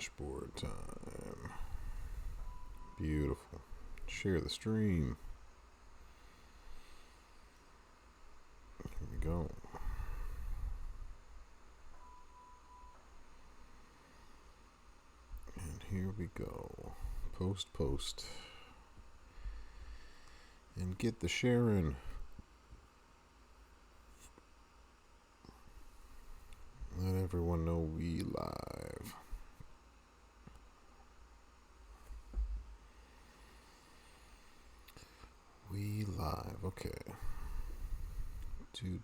Dashboard time. Beautiful. Share the stream. Here we go. And here we go. Post. And get the sharing. Let everyone know we live. We live. Okay. Do.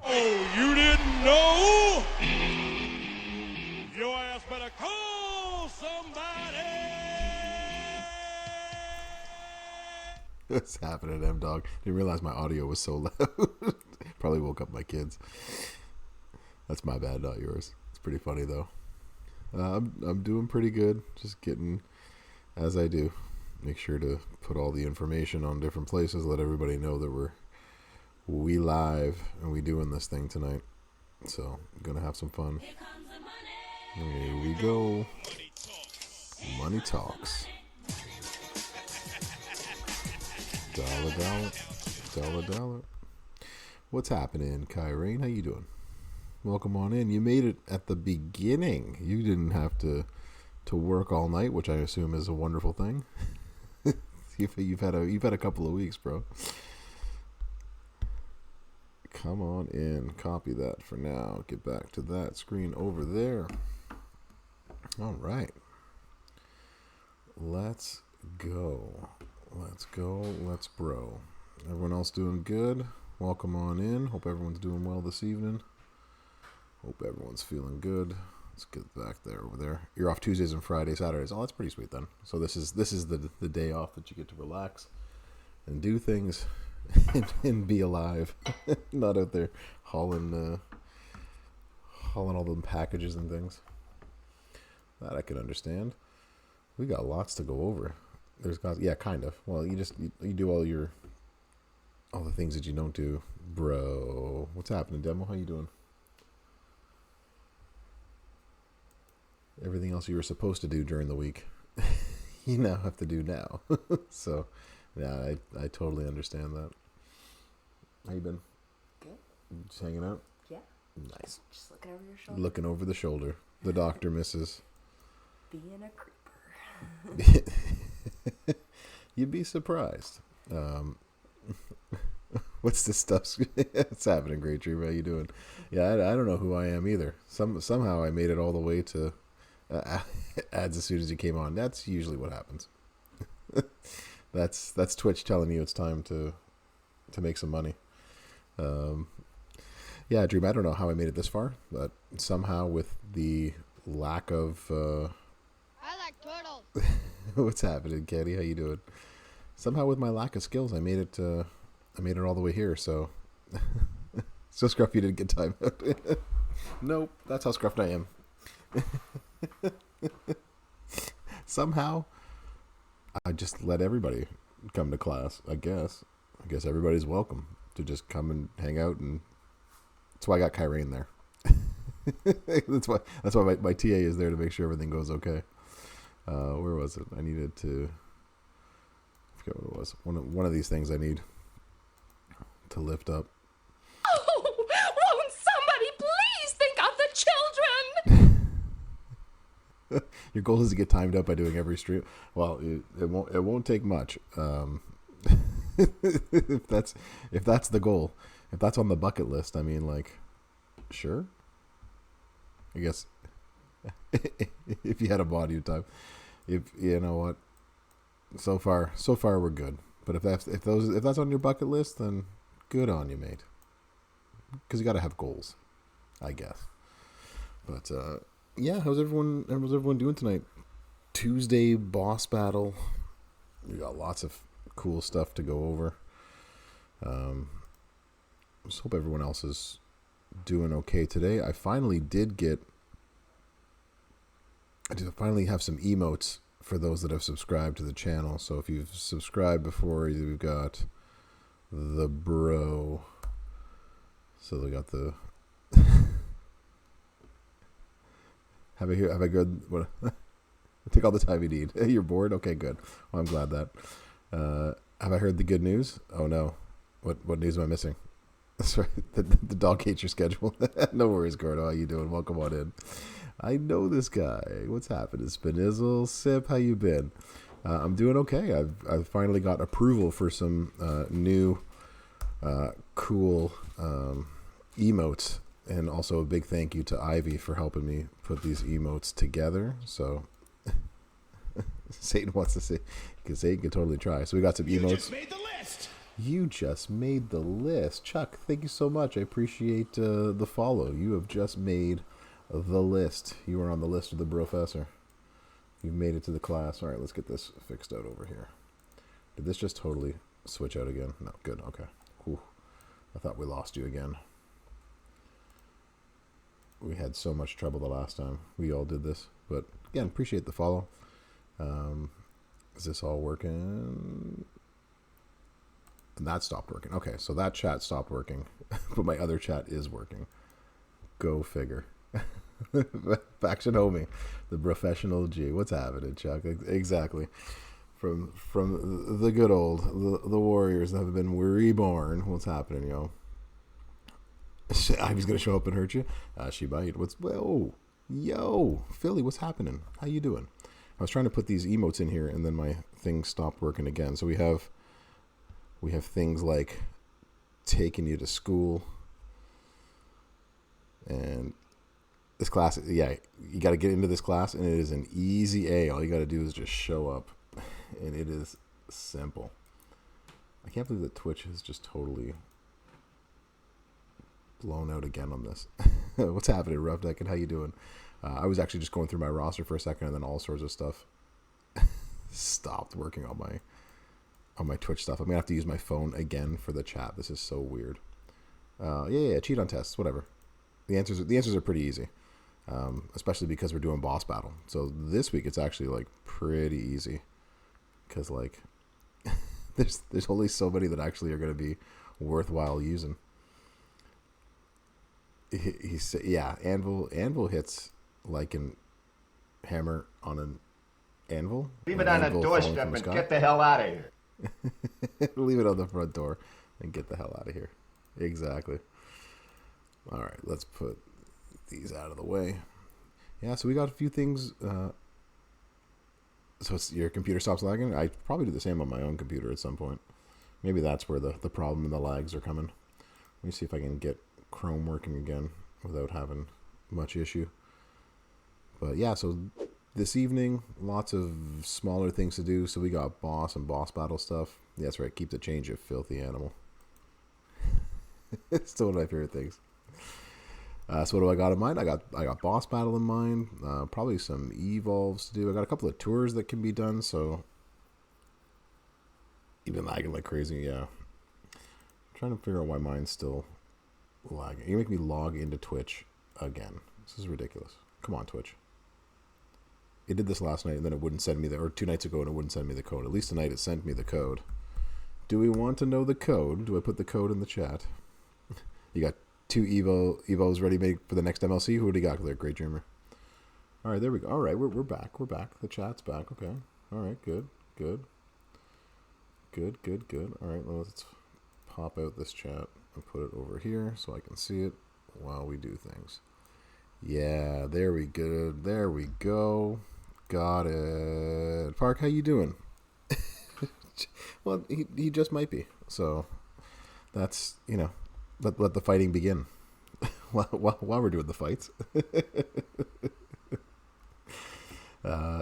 Oh, you didn't know? Your ass better call somebody. What's happening, M-Dog? Didn't realize my audio was so loud. Probably woke up my kids. That's my bad, not yours. It's pretty funny, though. I'm doing pretty good. Just getting, as I do, make sure to put all the information on different places. Let everybody know that we live and we doing this thing tonight. So I'm gonna have some fun. Here we go. Money talks. Dollar. What's happening, Kyrene? How you doing? Welcome on in. You made it at the beginning. You didn't have to work all night, which I assume is a wonderful thing. You've had a couple of weeks, bro. Come on in. Copy that for now. Get back to that screen over there. All right. Let's go. Let's bro. Everyone else doing good? Welcome on in. Hope everyone's doing well this evening. Hope everyone's feeling good. Let's get back there over there. You're off Tuesdays and Fridays, Saturdays. Oh, that's pretty sweet then. So this is the day off that you get to relax and do things and be alive. Not out there hauling all them packages and things. That I can understand. We got lots to go over. Kind of. Well, you do all the things that you don't do, bro. What's happening, Demo? How you doing? Everything else you were supposed to do during the week, you now have to do now. So, yeah, I totally understand that. How you been? Good. Just hanging out? Yeah. Nice. Just looking over your shoulder. Looking over the shoulder. The doctor misses. Being a creeper. You'd be surprised. What's this stuff? It's happening, Great Dream. How you doing? Yeah, I don't know who I am either. Somehow I made it all the way to ads as soon as you came on. That's usually what happens. That's Twitch telling you it's time to make some money. Yeah, Dream. I don't know how I made it this far, but somehow with the lack of I like turtles. what's happening, Kenny? How you doing? Somehow with my lack of skills, I made it all the way here. So, so Scruffy didn't get time out. Nope, that's how scruffed I am. Somehow, I just let everybody come to class. I guess everybody's welcome to just come and hang out, and that's why I got Kyrene there. that's why my TA is there to make sure everything goes okay. Where was it? I needed to. I forget what it was. One of these things I need to lift up. Oh, won't somebody please think of the children? Your goal is to get timed up by doing every stream. Well, it won't take much. If that's the goal, if that's on the bucket list, I mean, like, sure. I guess if you had a body time, if you know what, so far we're good. But if that's on your bucket list, then good on you, mate. Because you got to have goals, I guess. But yeah, how's everyone doing tonight? Tuesday boss battle. We got lots of cool stuff to go over. Just hope everyone else is doing okay today. I finally have some emotes for those that have subscribed to the channel. So if you've subscribed before, you've got the bro. So they got the Have a good. What? Take all the time you need. You're bored. Okay, good. Well, I'm glad that. Have I heard the good news? Oh no, what news am I missing? Sorry, the dog hates your schedule. No worries, Gordo. How you doing? Welcome on in. I know this guy. What's happening? Spinizzle, Sip, how you been? I'm doing okay. I've finally got approval for some new cool emotes, and also a big thank you to Ivy for helping me put these emotes together. So Satan wants to say, because Satan can totally try. So we got some emotes. You just made the list. You just made the list. Chuck, thank you so much. I appreciate the follow. You have just made the list. You are on the list of the professor. You've made it to the class. All right, let's get this fixed out over here. Did this just totally switch out again? No, good. Okay. Whew. I thought we lost you again. We had so much trouble the last time we all did this. But again, appreciate the follow. Is this all working? And that stopped working. Okay, so that chat stopped working, but my other chat is working. Go figure. Faction homie, the professional G. What's happening, Chuck? Exactly. From the good old, the Warriors that have been reborn. What's happening, yo? Ivy's gonna show up and hurt you. She might. Yo, Philly, what's happening? How you doing? I was trying to put these emotes in here, and then my thing stopped working again. So we have things like taking you to school, and this class, yeah, you got to get into this class, and it is an easy A. All you got to do is just show up, and it is simple. I can't believe that Twitch has just totally blown out again on this. What's happening, Rough Deck, and how you doing? I was actually just going through my roster for a second, and then all sorts of stuff stopped working on my Twitch stuff. I'm gonna have to use my phone again for the chat. This is so weird. Yeah, cheat on tests, whatever. The answers are pretty easy, especially because we're doing boss battle. So this week it's actually like pretty easy, because like there's only so many that actually are gonna be worthwhile using. He said, yeah, anvil hits like an hammer on an anvil. Leave it on the doorstep and get the hell out of here. Leave it on the front door and get the hell out of here. Exactly. All right, let's put these out of the way. Yeah, so we got a few things. So your computer stops lagging? I probably do the same on my own computer at some point. Maybe that's where the problem and the lags are coming. Let me see if I can get Chrome working again without having much issue. But yeah, so this evening, lots of smaller things to do. So we got boss and boss battle stuff. Yeah, that's right. Keep the change, you filthy animal. It's still one of my favorite things. So what do I got in mind? I got boss battle in mind. Probably some evolves to do. I got a couple of tours that can be done. So even lagging like crazy. Yeah. I'm trying to figure out why mine's still lagging. You make me log into Twitch again. This is ridiculous. Come on, Twitch. It did this last night, and then it wouldn't send me or 2 nights ago, and it wouldn't send me the code. At least tonight it sent me the code. Do we want to know the code? Do I put the code in the chat? You got 2 Evos ready made for the next MLC. Who do you got there? Great Dreamer. All right, there we go. All right, we're back. We're back. The chat's back. Okay. All right, good. All right, well, let's pop out this chat and put it over here so I can see it while we do things. Yeah, there we go. There we go. Got it. Park, how you doing? Well, he just might be. So that's, let the fighting begin. while we're doing the fights.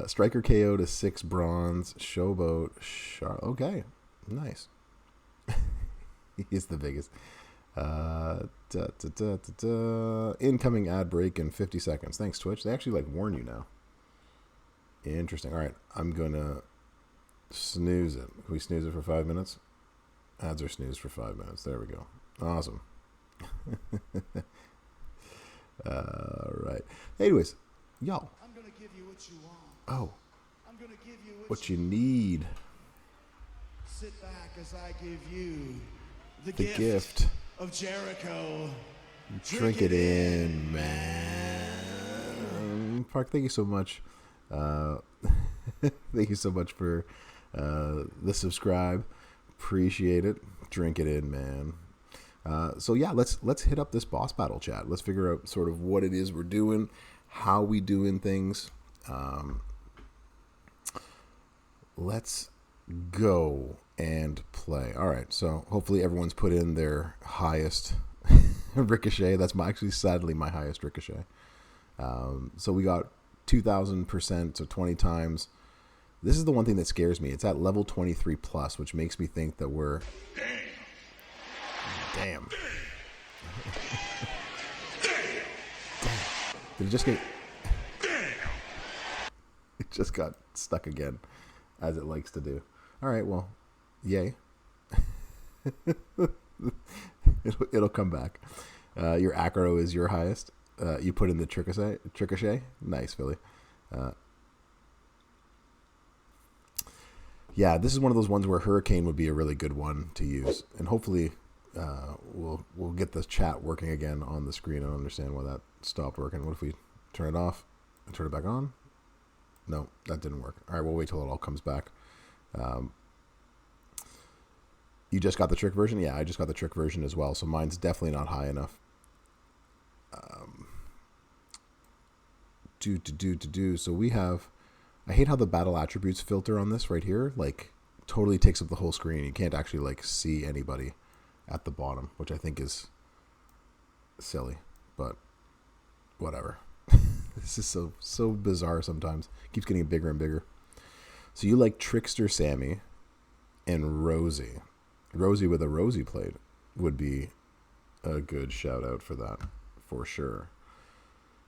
Striker KO to 6 bronze. Showboat. Okay, nice. He's the biggest. Incoming ad break in 50 seconds. Thanks, Twitch. They actually warn you now. Interesting. All right, I'm gonna snooze it. Can we snooze it for 5 minutes? Ads are snoozed for 5 minutes. There we go. Awesome. All right. Anyways, y'all. I'm gonna give you what you want. Oh. I'm gonna give you what you need. Sit back as I give you the gift of Jericho. Drink it in, man. Park, thank you so much. Thank you so much for the subscribe. Appreciate it. Drink it in, man. So yeah, let's hit up this boss battle chat. Let's figure out sort of what it is we're doing, how we doing things. Let's go and play. All right, so hopefully everyone's put in their highest ricochet. That's actually sadly my highest ricochet. So we got 2,000%, so 20 times. This is the one thing that scares me. It's at level 23 plus, which makes me think that we're... Damn. Did it just get... It just got stuck again, as it likes to do. All right, well, yay. It'll come back. Your acro is your highest. You put in the Ricochet. Nice, Philly. Yeah, this is one of those ones where Hurricane would be a really good one to use, and hopefully we'll get the chat working again on the screen. I don't understand why that stopped working. What if we turn it off and turn it back on? No, that didn't work. All right, we'll wait till it all comes back. You just got the trick version? Yeah, I just got the trick version as well, so mine's definitely not high enough. So we have... I hate how the battle attributes filter on this right here, like, totally takes up the whole screen. You can't actually, like, see anybody at the bottom, which I think is silly, but whatever. This is so bizarre sometimes. Keeps getting bigger and bigger. So you like Trickster Sammy and Rosie. Rosie with a Rosie plate would be a good shout out for that, for sure.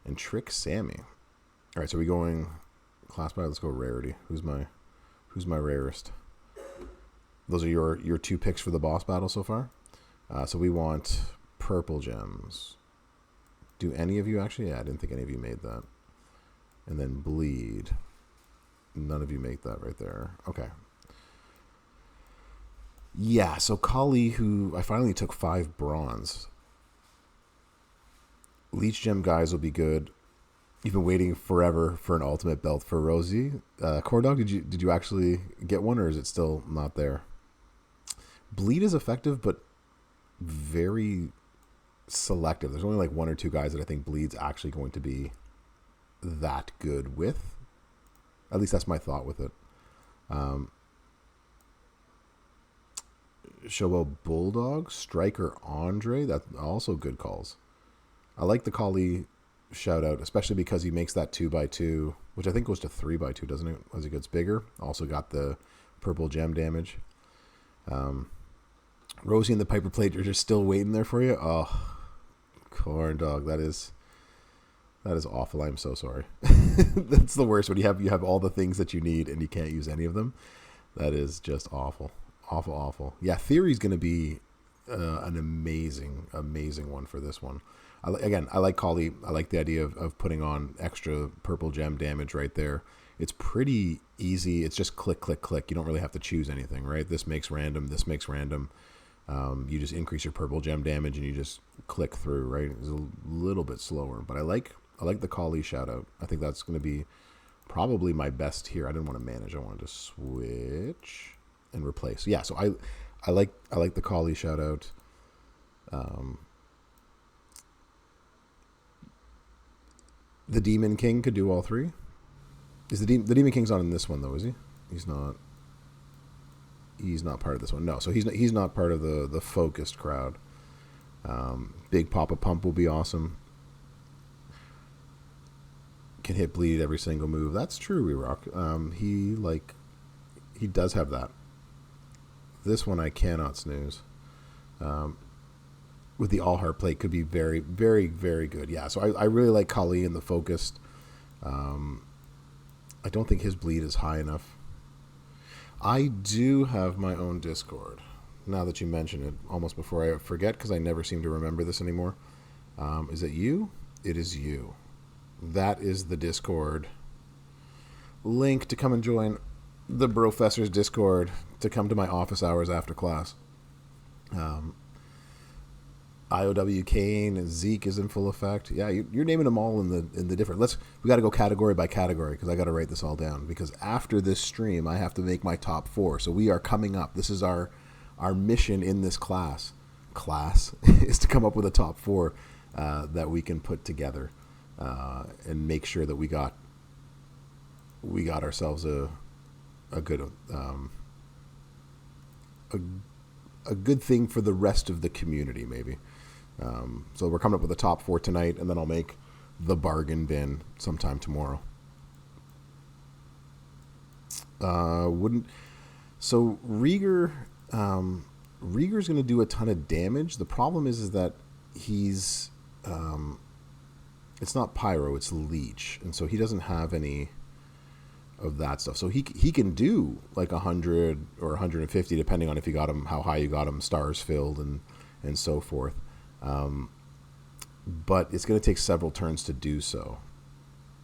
And Trick Sammy. All right, so we going class by. Let's go rarity. Who's my rarest? Those are your two picks for the boss battle so far. So we want purple gems. Do any of you actually? Yeah, I didn't think any of you made that. And then bleed. None of you make that right there. Okay. Yeah, so Kali, who I finally took 5 bronze. Leech gem guys will be good. You've been waiting forever for an ultimate belt for Rosie. Cordog, did you actually get one, or is it still not there? Bleed is effective, but very selective. There's only like 1 or 2 guys that I think Bleed's actually going to be that good with. At least that's my thought with it. Shobo Bulldog, Striker Andre, that's also good calls. I like the Kali shout out, especially because he makes that 2x2, which I think goes to 3x2, doesn't it? As it gets bigger. Also got the purple gem damage. Rosie and the Piper Plate are just still waiting there for you. Oh, corn dog, that is awful. I'm so sorry. That's the worst when you have all the things that you need and you can't use any of them. That is just awful. Awful. Yeah, Theory's going to be an amazing one for this one. I like Kali. I like the idea of putting on extra purple gem damage right there. It's pretty easy. It's just click, click, click. You don't really have to choose anything, right? This makes random. You just increase your purple gem damage and you just click through, right? It's a little bit slower, but I like the Kali shout out. I think that's going to be probably my best here. I didn't want to manage. I wanted to switch and replace. Yeah, so I like the Kali shout out. The Demon King could do all 3. Is the Demon King's not in this one though, is he? He's not part of this one. No, so he's not part of the focused crowd. Big Papa Pump will be awesome. Can hit bleed every single move. That's true, Re-Rock. He does have that. This one I cannot snooze. With the All Heart Plate could be very, very, very good. Yeah, so I really like Kali in the focused. I don't think his bleed is high enough. I do have my own Discord. Now that you mention it, almost before I forget, because I never seem to remember this anymore. Is it you? It is you. That is the Discord. Link to come and join the Brofessor's Discord, to come to my office hours after class. IOW Kane and Zeke is in full effect. Yeah, you're naming them all in the different. We got to go category by category because I got to write this all down. Because after this stream, I have to make my top 4. So we are coming up. This is our mission in this class. Is to come up with a top 4 that we can put together and make sure that we got ourselves a good a good thing for the rest of the community, maybe. So we're coming up with a top 4 tonight, and then I'll make the bargain bin sometime tomorrow. So Rieger's going to do a ton of damage. The problem is that he's it's not pyro, it's leech, and so he doesn't have any of that stuff. So he can do like 100 or 150 depending on if you got him, how high you got him, stars filled and so forth. But it's going to take several turns to do so.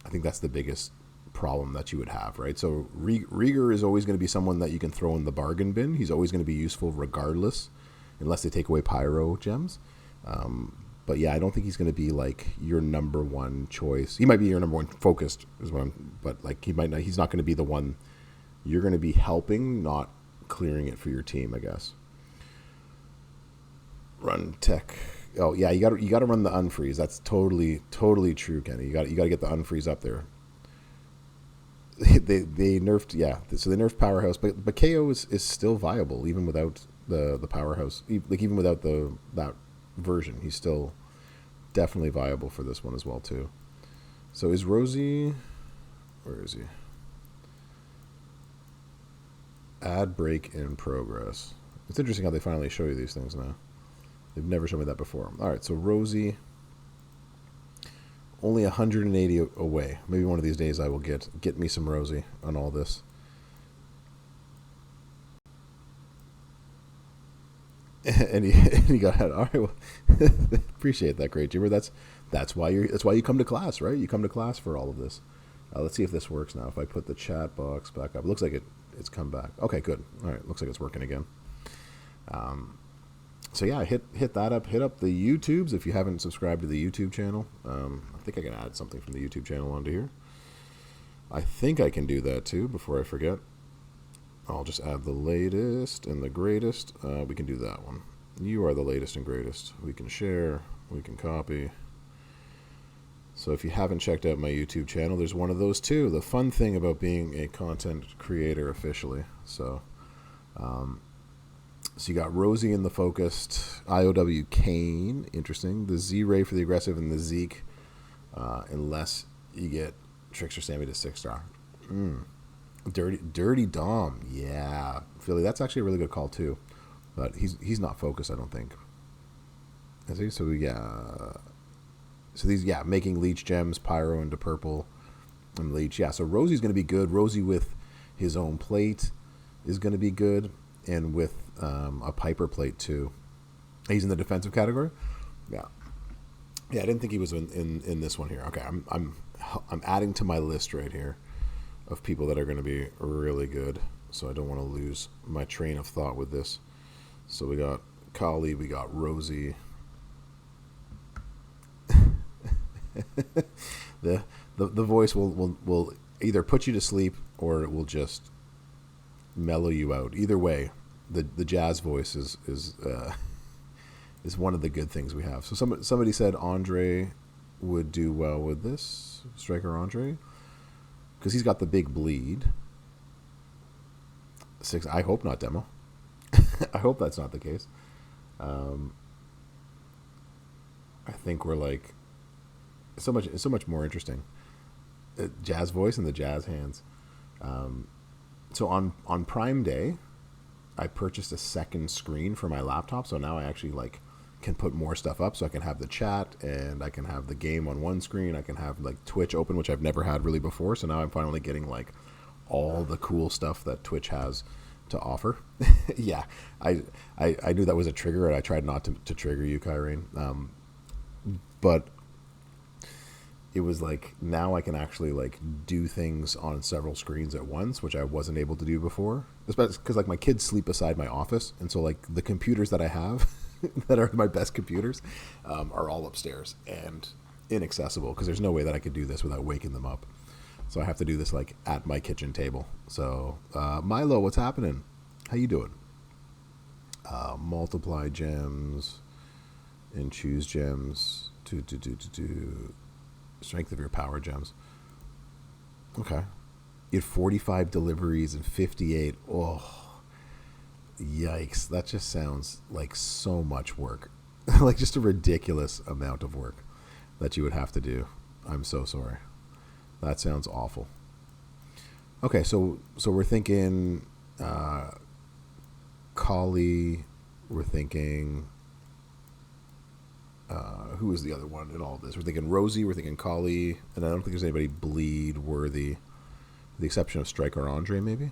I think that's the biggest problem that you would have, right? So Rieger is always going to be someone that you can throw in the bargain bin. He's always going to be useful regardless, unless they take away pyro gems. But yeah, I don't think he's going to be like your number one choice. He might be your number one focused, but like he's not going to be the one you're going to be helping, not clearing it for your team, I guess. Run tech. Oh yeah, you got to run the unfreeze. That's totally true, Kenny. You got to get the unfreeze up there. They nerfed, yeah. So they nerfed Powerhouse, but KO is still viable even without the Powerhouse. Like even without that version, he's still definitely viable for this one as well too. So is Rosie? Where is he? Ad break in progress. It's interesting how they finally show you these things now. They've never shown me that before. All right, so Rosie, only 180 away. Maybe one of these days I will get me some Rosie on all this. And he got ahead. All right, well, appreciate that, Great Jimmer. That's why you come to class, right? You come to class for all of this. Let's see if this works now. If I put the chat box back up, it looks like it's come back. Okay, good. All right, looks like it's working again. So yeah, hit that up. Hit up the YouTubes if you haven't subscribed to the YouTube channel. I think I can add something from the YouTube channel onto here. I think I can do that too before I forget. I'll just add the latest and the greatest. We can do that one. You are the latest and greatest. We can share. We can copy. So if you haven't checked out my YouTube channel, there's one of those too. The fun thing about being a content creator officially. So you got Rosie in the focused, IOW Kane, interesting. The Z-Ray for the aggressive, and the Zeke, unless you get Trickster Sammy to 6-star. Dirty Dom, yeah, Philly. That's actually a really good call too, but he's not focused, I don't think. Is he? So yeah. So these, yeah, making leech gems, pyro into purple, and leech. Yeah. So Rosie's going to be good. Rosie with his own plate is going to be good, and with a Piper plate too. He's in the defensive category. Yeah. Yeah, I didn't think he was in this one here. Okay, I'm adding to my list right here of people that are going to be really good, so I don't want to lose my train of thought with this. So we got Kali, we got Rosie. the voice will either put you to sleep or it will just mellow you out. Either way, the jazz voice is one of the good things we have. So somebody said Andre would do well with this, Striker Andre, because he's got the big bleed. 6. I hope not, Demo. I hope that's not the case. I think we're like so much more interesting. Jazz voice and the jazz hands. So on Prime Day, I purchased a second screen for my laptop, so now I actually like can put more stuff up. So I can have the chat and I can have the game on one screen. I can have like Twitch open, which I've never had really before. So now I'm finally getting like all the cool stuff that Twitch has to offer. Yeah, I knew that was a trigger, and I tried not to trigger you, Kyrene. But it was like now I can actually like do things on several screens at once, which I wasn't able to do before. Especially because like my kids sleep beside my office, and so like the computers that I have that are my best computers are all upstairs and inaccessible because there's no way that I could do this without waking them up. So I have to do this like at my kitchen table. So Milo, what's happening? How you doing? Multiply gems and choose gems to strength of your power gems. Okay. You had 45 deliveries and 58. Oh, yikes. That just sounds like so much work. Like just a ridiculous amount of work that you would have to do. I'm so sorry. That sounds awful. Okay, so we're thinking Kali. We're thinking who is the other one in all of this? We're thinking Rosie. We're thinking Kali, and I don't think there's anybody bleed worthy, with the exception of Striker Andre, maybe.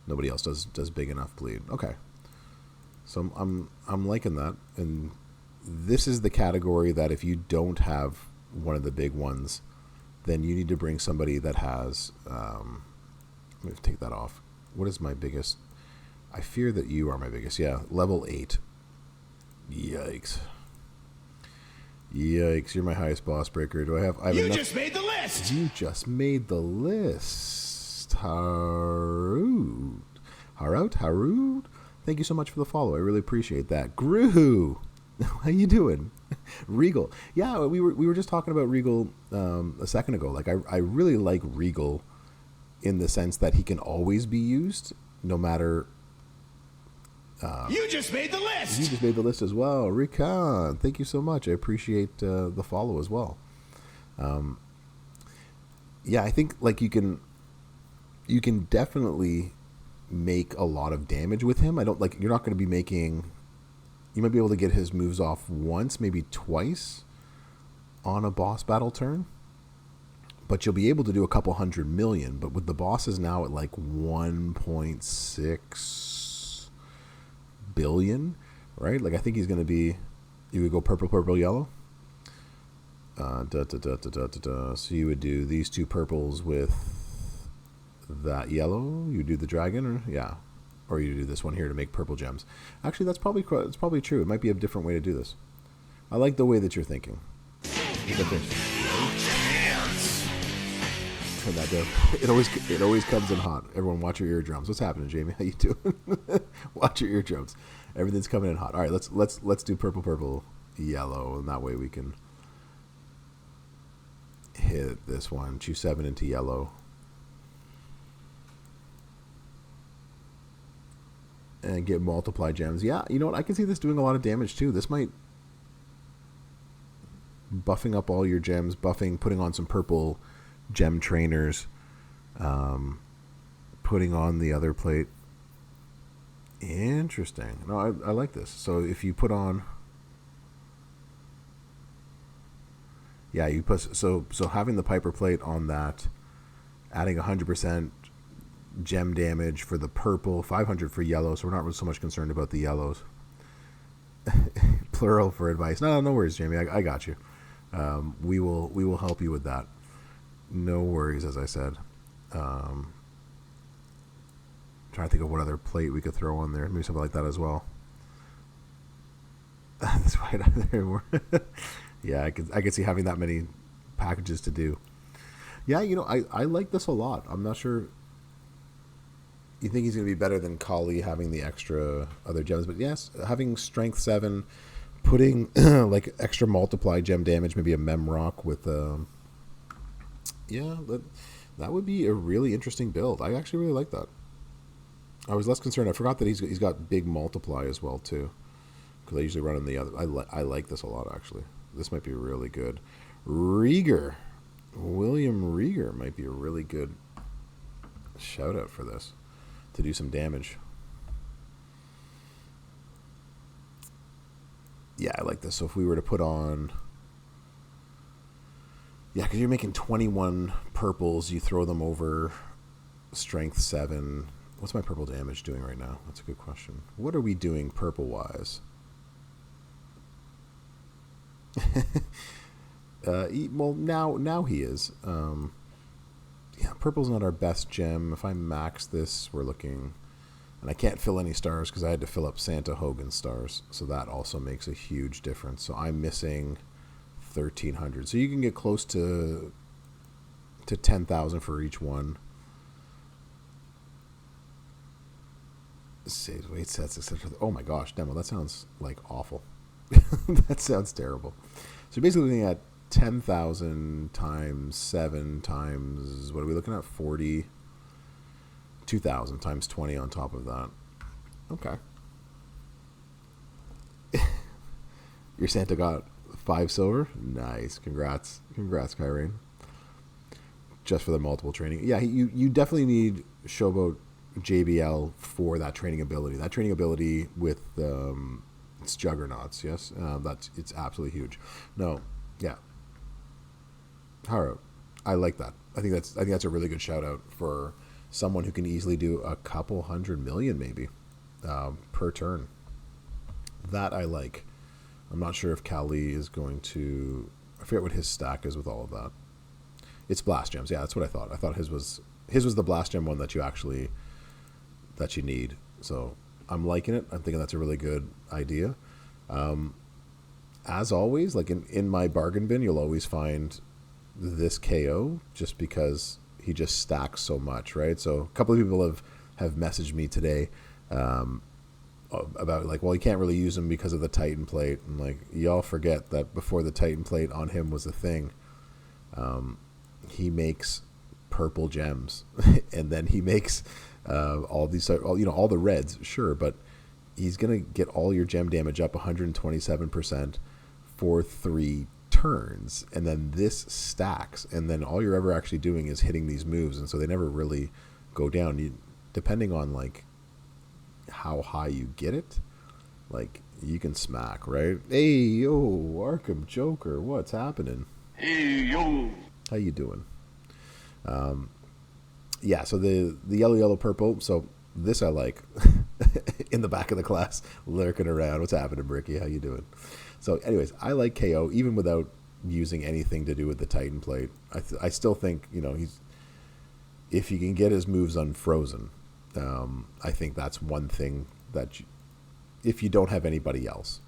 Nobody else does big enough bleed. Okay, so I'm liking that, and this is the category that if you don't have one of the big ones, then you need to bring somebody that has. Let me take that off. What is my biggest? I fear that you are my biggest. Yeah, level 8. Yikes. Yikes, you're my highest boss breaker. Do I have You enough? just made the list! You just made the list. Harud. Thank you so much for the follow. I really appreciate that. Gru. How you doing? Regal. Yeah, we were just talking about Regal a second ago. Like I really like Regal in the sense that he can always be used no matter. You just made the list! You just made the list as well. Recon, thank you so much. I appreciate the follow as well. Yeah, I think like you can definitely make a lot of damage with him. I don't like you're not going to be making. You might be able to get his moves off once, maybe twice on a boss battle turn. But you'll be able to do a couple 100 million. But with the bosses now at like 1.6 billion, right? Like I think he's going to be. You would go purple, purple, yellow. So you would do these two purples with that yellow. You do the dragon, or yeah. Or you do this one here to make purple gems. Actually, it's probably true. It might be a different way to do this. I like the way that you're thinking. Turn that down. It always comes in hot. Everyone, watch your eardrums. What's happening, Jamie? How you doing? Watch your eardrums. Everything's coming in hot. All right, let's do purple, purple, yellow, and that way we can hit this one. Choose 7 into yellow. And get multiply gems. Yeah, you know what? I can see this doing a lot of damage too. This might buffing up all your gems, putting on some purple gem trainers, putting on the other plate. Interesting. No, I like this. So if you put on, yeah, you put so having the Piper plate on that, adding 100%. Gem damage for the purple, 500 for yellow, so we're not so much concerned about the yellows. Plural for advice. No worries, Jamie. I got you. We will help you with that. No worries, as I said. Trying to think of what other plate we could throw on there. Maybe something like that as well. That's right there. Yeah, I could see having that many packages to do. Yeah, you know, I like this a lot. I'm not sure. You think he's going to be better than Kali having the extra other gems, but yes, having strength 7, putting like extra multiply gem damage, maybe a mem rock with yeah, that would be a really interesting build. I actually really like that. I was less concerned. I forgot that he's got big multiply as well too, because I usually run in the other. I like this a lot actually. This might be really good. Rieger, William Rieger might be a really good shout out for this. To do some damage. Yeah, I like this. So if we were to put on, yeah, because you're making 21 purples, you throw them over strength 7. What's my purple damage doing right now? That's a good question. What are we doing purple wise? Well, now he is. Yeah, purple's not our best gem. If I max this, we're looking And I can't fill any stars because I had to fill up Santa Hogan stars. So that also makes a huge difference. So I'm missing 1,300. So you can get close to 10,000 for each one. Saves weight sets, etc. Oh my gosh, demo. That sounds like awful. That sounds terrible. So you're basically looking at 10,000 times 7 times, what are we looking at? 40. 2,000 times 20 on top of that. Okay. Your Santa got 5 silver? Nice. Congrats. Congrats, Kyrene. Just for the multiple training. Yeah, you definitely need Showboat JBL for that training ability. That training ability with it's Juggernauts, yes? It's absolutely huge. No, yeah. Haro, I like that. I think that's a really good shout out for someone who can easily do a couple 100 million maybe per turn. That I like. I'm not sure if Kali is going to... I forget what his stack is with all of that. It's Blast Gems. Yeah, that's what I thought. I thought his was the Blast Gem one that you need. So I'm liking it. I'm thinking that's a really good idea. As always, like in my bargain bin, you'll always find this KO just because he just stacks so much, right? So a couple of people have messaged me today about like, well, you can't really use him because of the Titan plate. And like, y'all forget that before the Titan plate on him was a thing, he makes purple gems and then he makes all the reds, sure, but he's gonna get all your gem damage up 127% for 3 turns, and then this stacks, and then all you're ever actually doing is hitting these moves, and so they never really go down. Depending on like how high you get it, like you can smack, right? Hey yo, Arkham Joker, what's happening? Hey yo, how you doing? Yeah, so the yellow purple. So this I like. In the back of the class, lurking around. What's happening, Bricky? How you doing? So, anyways, I like KO even without using anything to do with the Titan plate. I still think if you can get his moves unfrozen, I think that's one thing that if you don't have anybody else,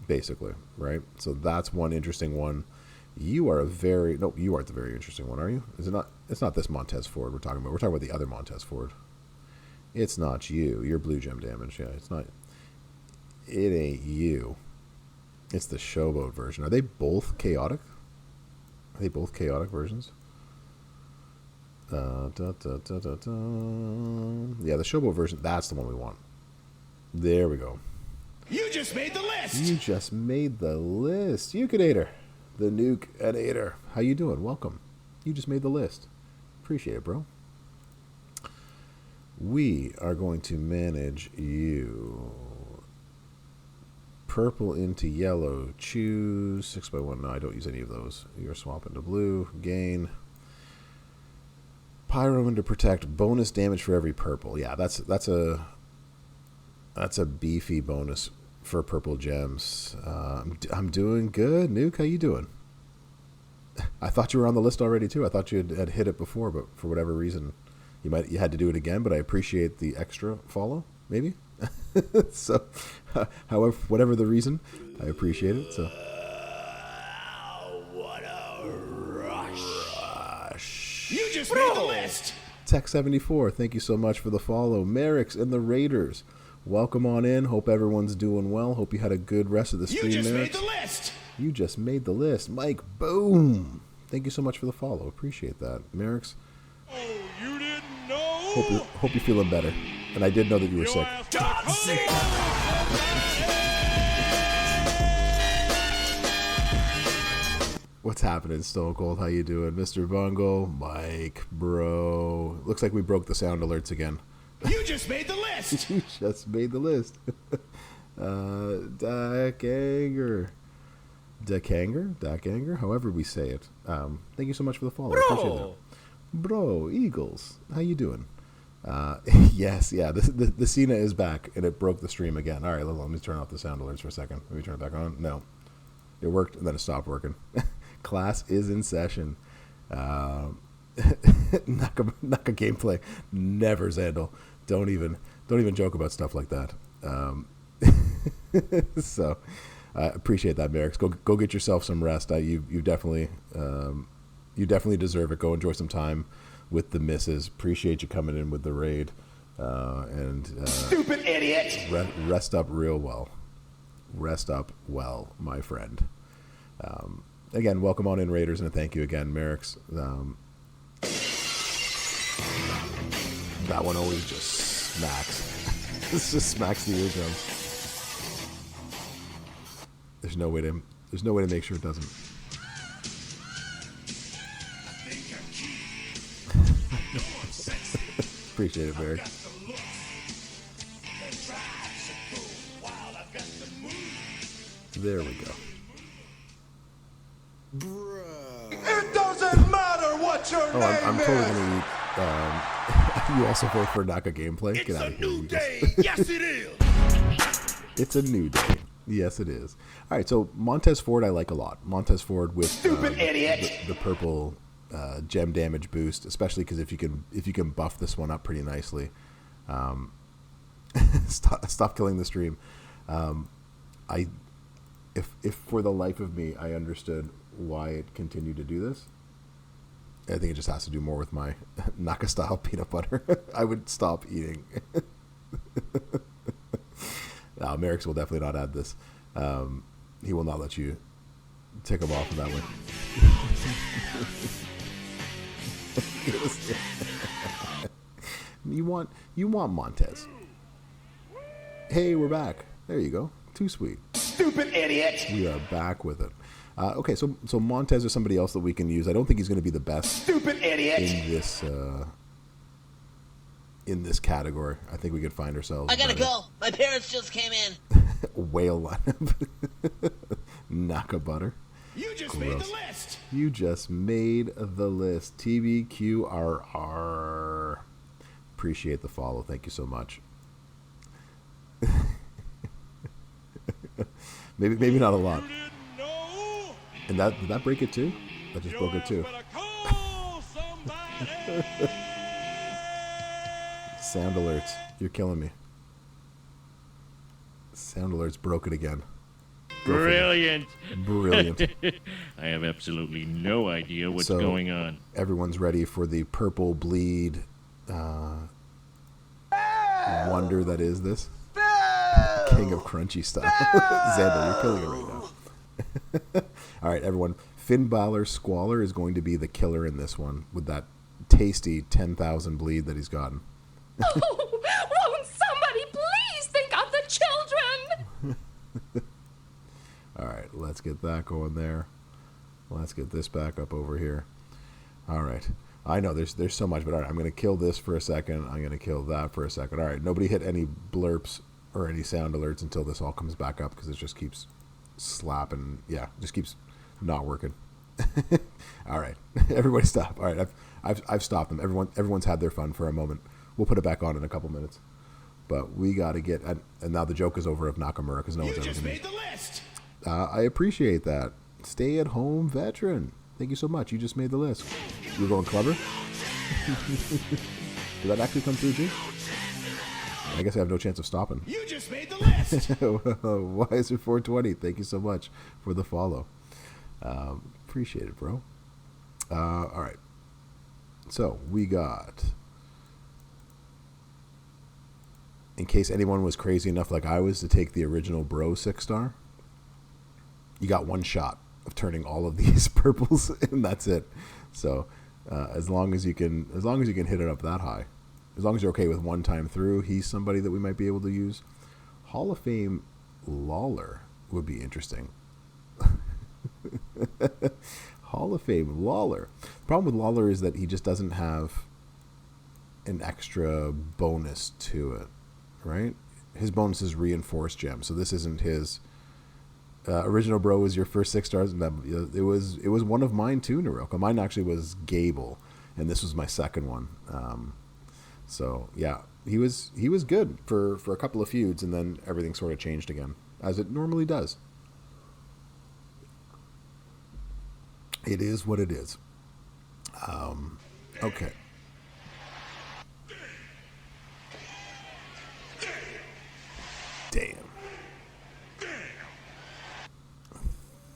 basically, right? So that's one interesting one. You are you aren't the very interesting one, are you? Is it not? It's not this Montez Ford we're talking about. We're talking about the other Montez Ford. It's not you. You're blue gem damage. Yeah, it's not. It ain't you. It's the Showboat version. Are they both chaotic? Are they both chaotic versions? Yeah, the Showboat version. That's the one we want. There we go. You just made the list. You just made the list. Ukinator. The Nuke-anator. How you doing? Welcome. You just made the list. Appreciate it, bro. We are going to manage you. Purple into yellow. Choose 6x1. No, I don't use any of those. You're swapping to blue. Gain. Pyro into protect. Bonus damage for every purple. Yeah, that's a beefy bonus for purple gems. I'm doing good. Nuke, how you doing? I thought you were on the list already too. I thought you had hit it before, but for whatever reason, you had to do it again. But I appreciate the extra follow, maybe. So, however, whatever the reason, I appreciate it. So, What a rush. You just made the list. Tech74, thank you so much for the follow. Merrick's and the Raiders, welcome on in. Hope everyone's doing well. Hope you had a good rest of the stream. You just Merrick's. made the list. You just made the list. Mike, boom. Thank you so much for the follow. Appreciate that. Merrick's. Oh, you didn't know? Hope you're feeling better. And I did know that you were You'll sick. have to call somebody. What's happening, Stone Cold? How you doing? Mr. Bungle, Mike, bro. Looks like we broke the sound alerts again. You just made the list. You just made the list. Dakanger, however we say it. Thank you so much for the follow. I appreciate that. Bro, Eagles, how you doing? Yes, yeah, the Cena is back, and it broke the stream again. All right, let me turn off the sound alerts for a second. Let me turn it back on. No. It worked, and then it stopped working. Class is in session. Naka gameplay. Never, Zandal. Don't even Don't even joke about stuff like that. So I appreciate that, Merrick. Go get yourself some rest. You definitely deserve it. Go enjoy some time with the missus. Appreciate you coming in with the raid. Stupid idiot! Rest up real well. Rest up well, my friend. Again, welcome on in, Raiders, and thank you again, Merrick's. That one always just smacks. This just smacks the eardrums. There's no way to make sure it doesn't. Appreciate it, Merrick. There we go. It doesn't matter what your name I'm totally gonna eat. You also vote for Naka gameplay? It's Get out a of here. new day. Yes, it is. It's a new day. Yes, it is. All right, so Montez Ford I like a lot. Montez Ford with Stupid idiot! the purple gem damage boost, especially because if you can buff this one up pretty nicely. Stop killing the stream. If for the life of me I understood why it continued to do this, I think it just has to do more with my Naka style peanut butter. I would stop eating. No, Merrick's will definitely not add this. He will not let you tick him off in that way. You want Montez. Hey, we're back. There you go. Too sweet. Stupid idiot! We are back with it. Okay, so Montez is somebody else that we can use. I don't think he's going to be the best Stupid idiot! in this category. I think we could find ourselves. I gotta go. My parents just came in. Whale lineup. Naka butter. You just Gross. made the list. You just made the list. TBQRR. Appreciate the follow. Thank you so much. maybe not a lot. You didn't know? And did that break it too? That just broke it too. Better call somebody. Sound alerts. You're killing me. Sound alerts broke it again. Brilliant. Brilliant. I have absolutely no idea what's So, going on. Everyone's ready for the purple bleed wonder that is this. King of Crunchy style. Xander, you're killing it right now. All right, everyone. Finn Balor Squalor is going to be the killer in this one with that tasty 10,000 bleed that he's gotten. Oh, won't somebody please think of the children? All right, let's get that going there. Let's get this back up over here. All right. I know there's so much, but all right, I'm going to kill this for a second. I'm going to kill that for a second. All right, nobody hit any blurps or any sound alerts until this all comes back up because it just keeps slapping. Yeah, just keeps not working. All right, everybody stop. All right, I've stopped them. Everyone's had their fun for a moment. We'll put it back on in a couple minutes. But we got to get, and now the joke is over of Nakamura because no one's ever You just going made the list. I appreciate that. Stay at home veteran. Thank you so much. You just made the list. You're going clever? Did that actually come through, G? I guess I have no chance of stopping. You just made the list. Wiser 420, thank you so much for the follow. Appreciate it, bro. All right. So we got, in case anyone was crazy enough like I was to take the original Bro 6-star, you got one shot of turning all of these purples, and that's it. So as long as you can hit it up that high, as long as you're okay with one time through, he's somebody that we might be able to use. Hall of Fame Lawler would be interesting. Hall of Fame Lawler. The problem with Lawler is that he just doesn't have an extra bonus to it, right? His bonus is reinforced gem, so this isn't his. Original Bro was your first 6 stars, and it was one of mine too, Naroka. Mine actually was Gable, and this was my second one. So yeah, he was good for a couple of feuds, and then everything sort of changed again, as it normally does. It is what it is. Okay. Damn.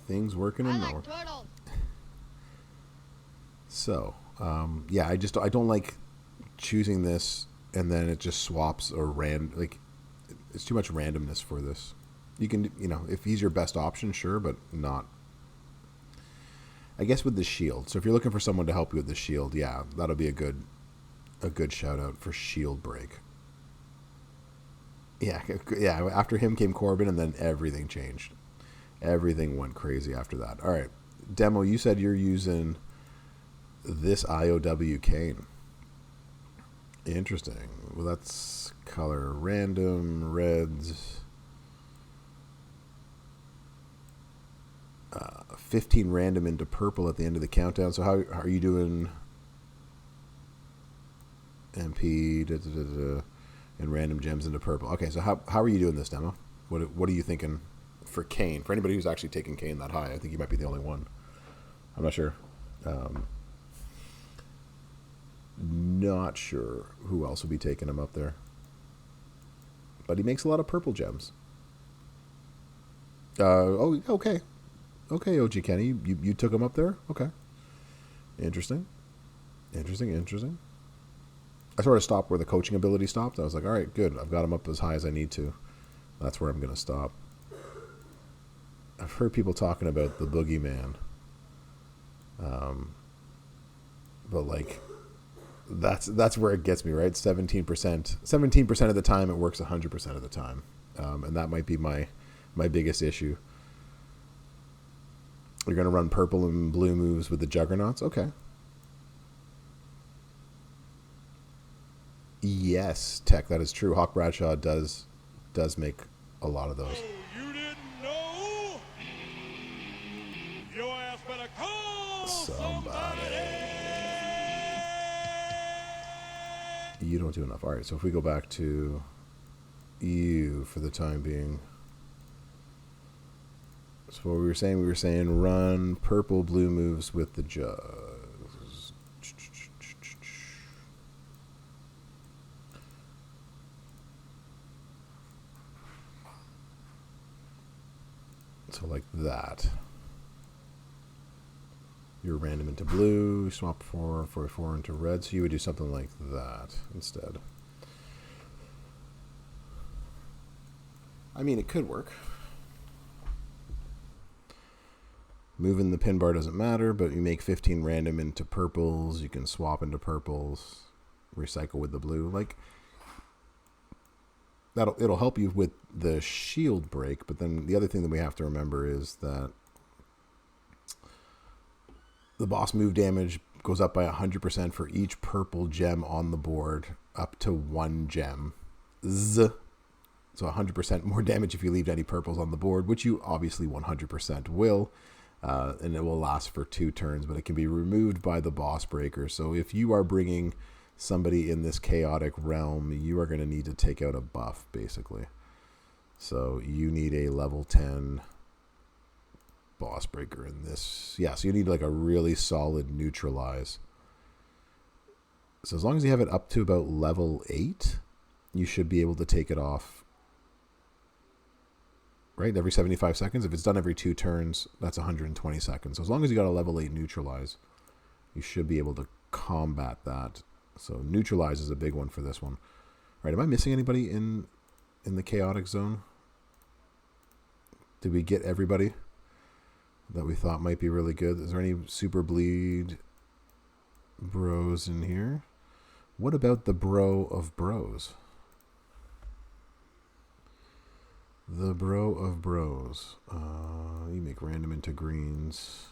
Things working I in like North. turtles. So, yeah, I don't like choosing this and then it just swaps or it's too much randomness for this. You can, if he's your best option, sure, but not. I guess with the shield. So if you're looking for someone to help you with the shield, yeah, that'll be a good shout out for shield break. Yeah, yeah. After him came Corbin, and then everything changed. Everything went crazy after that. All right, Demo, you said you're using this IOW Kane. Interesting. Well, that's color random, reds. 15 random into purple at the end of the countdown. So how are you doing MP and random gems into purple? Okay, so how are you doing this, Demo? What are you thinking for Kane? For anybody who's actually taking Kane that high, I think you might be the only one. I'm not sure. Not sure who else will be taking him up there. But he makes a lot of purple gems. Okay. Okay, OG Kenny, you took him up there? Okay. Interesting. I sort of stopped where the coaching ability stopped. I was like, all right, good. I've got him up as high as I need to. That's where I'm going to stop. I've heard people talking about the boogeyman. But like, that's where it gets me, right? 17% of the time it works 100% of the time. And that might be my biggest issue. You're going to run purple and blue moves with the Juggernauts? Okay. Yes, Tech, that is true. Hawk Bradshaw does make a lot of those. You didn't know? Your ass better call somebody. You don't do enough. All right, so if we go back to you for the time being. So what we were saying run purple blue moves with the jugs. So like that. You're random into blue, swap 4 into red, so you would do something like that instead. I mean, it could work. Moving the pin bar doesn't matter, but you make 15 random into purples. You can swap into purples, recycle with the blue. Like it'll help you with the shield break. But then the other thing that we have to remember is that the boss move damage goes up by 100% for each purple gem on the board, up to 1 gem. So 100% more damage if you leave any purples on the board, which you obviously 100% will. And it will last for 2 turns, but it can be removed by the boss breaker. So if you are bringing somebody in this chaotic realm, you are going to need to take out a buff, basically. So you need a level 10 boss breaker in this. Yeah, so you need like a really solid neutralize. So as long as you have it up to about level 8, you should be able to take it off. Right, every 75 seconds. If it's done every 2 turns, that's 120 seconds. So as long as you got a level 8 neutralize, you should be able to combat that. So neutralize is a big one for this one. All right, am I missing anybody in the chaotic zone? Did we get everybody that we thought might be really good? Is there any super bleed bros in here? What about the bro of bros? The bro of bros. You make random into greens.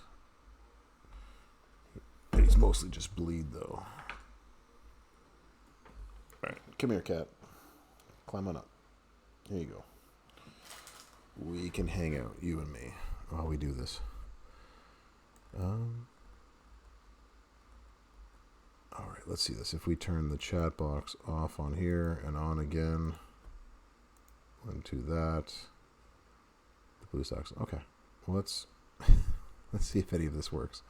He's mostly just bleed, though. Alright, come here, cat. Climb on up. Here you go. We can hang out, you and me, while we do this. Alright, let's see this. If we turn the chat box off on here and on again... Into that. The blue socks. Okay. Well, let's see if any of this works.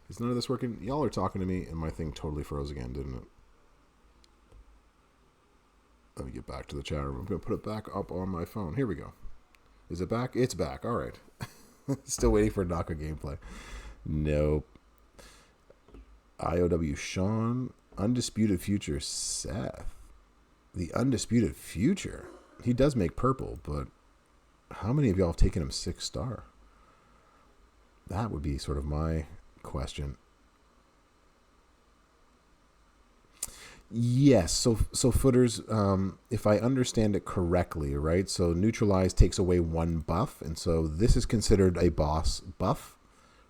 Is none of this working? Y'all are talking to me, and my thing totally froze again, didn't it? Let me get back to the chat room. I'm going to put it back up on my phone. Here we go. Is it back? It's back. All right. Still waiting for Naka gameplay. Nope. IOW Sean. Undisputed Future Seth. The Undisputed Future. He does make purple, but how many of y'all have taken him 6-star? That would be sort of my question. Yes, so footers, if I understand it correctly, right? So neutralize takes away 1 buff, and so this is considered a boss buff,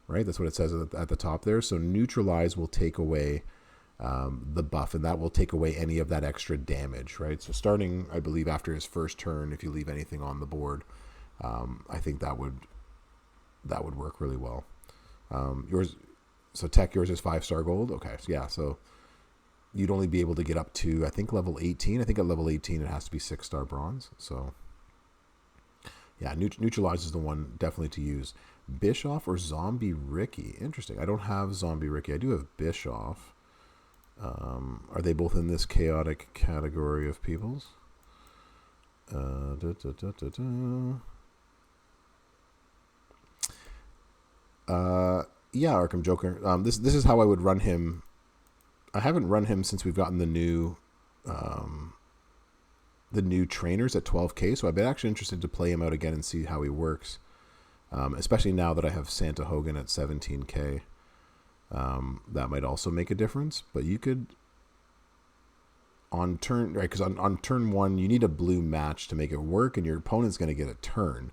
right? That's what it says at the top there. So neutralize will take away the buff, and that will take away any of that extra damage, right? So starting, I believe, after his first turn, if you leave anything on the board, I think that would work really well. Yours is 5-star gold. Okay, so yeah, so you'd only be able to get up to, I think, level 18. I think at level 18 it has to be 6-star bronze. So yeah, neutralize is the one definitely to use. Bischoff or Zombie Ricky? Interesting. I don't have Zombie Ricky. I do have Bischoff. Are they both in this chaotic category of peoples? Yeah, Arkham Joker. This is how I would run him. I haven't run him since we've gotten the new trainers at 12K, so I've been actually interested to play him out again and see how he works. Especially now that I have Santa Hogan at 17K. That might also make a difference, but you could on turn, right? Because on turn 1 you need a blue match to make it work, and your opponent's going to get a turn.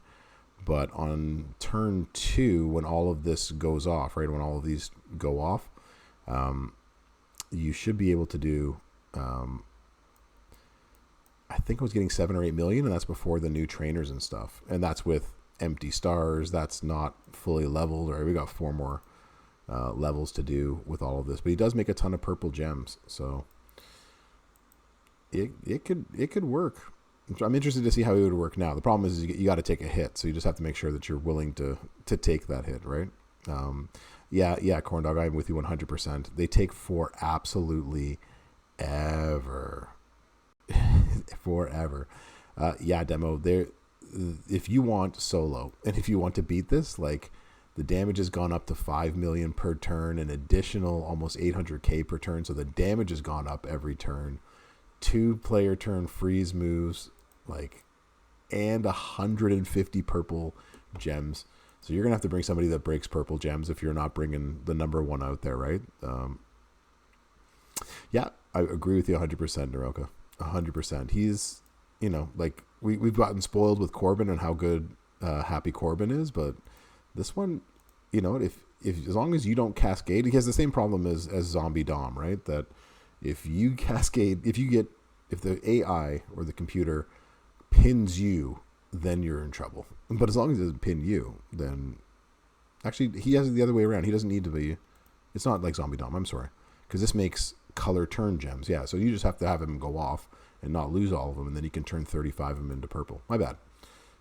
But on turn 2, when all of this goes off, right? When all of these go off, you should be able to do. I think I was getting 7 or 8 million, and that's before the new trainers and stuff, and that's with empty stars. That's not fully leveled. Or we got 4 more levels to do with all of this, but he does make a ton of purple gems, so it could work. I'm interested to see how he would work now. The problem is you got to take a hit, so you just have to make sure that you're willing to take that hit, right? Yeah, Corn Dog, I'm with you 100%. They take for absolutely ever. Forever. Yeah, Demo, there. If you want solo, and if you want to beat this, like, the damage has gone up to 5 million per turn, an additional almost 800k per turn. So the damage has gone up every turn. 2-player turn freeze moves, like, and 150 purple gems. So you're gonna have to bring somebody that breaks purple gems if you're not bringing the number 1 out there, right? Yeah, I agree with you 100%, Naroka. 100%. He's, like, we've gotten spoiled with Corbin and how good Happy Corbin is, but this one, if as long as you don't cascade, he has the same problem as Zombie Dom, right? That if you cascade, if the AI or the computer pins you, then you're in trouble. But as long as it doesn't pin you, then actually he has it the other way around. He doesn't need to be. It's not like Zombie Dom. I'm sorry, because this makes color turn gems. Yeah, so you just have to have him go off and not lose all of them, and then you can turn 35 of them into purple. My bad.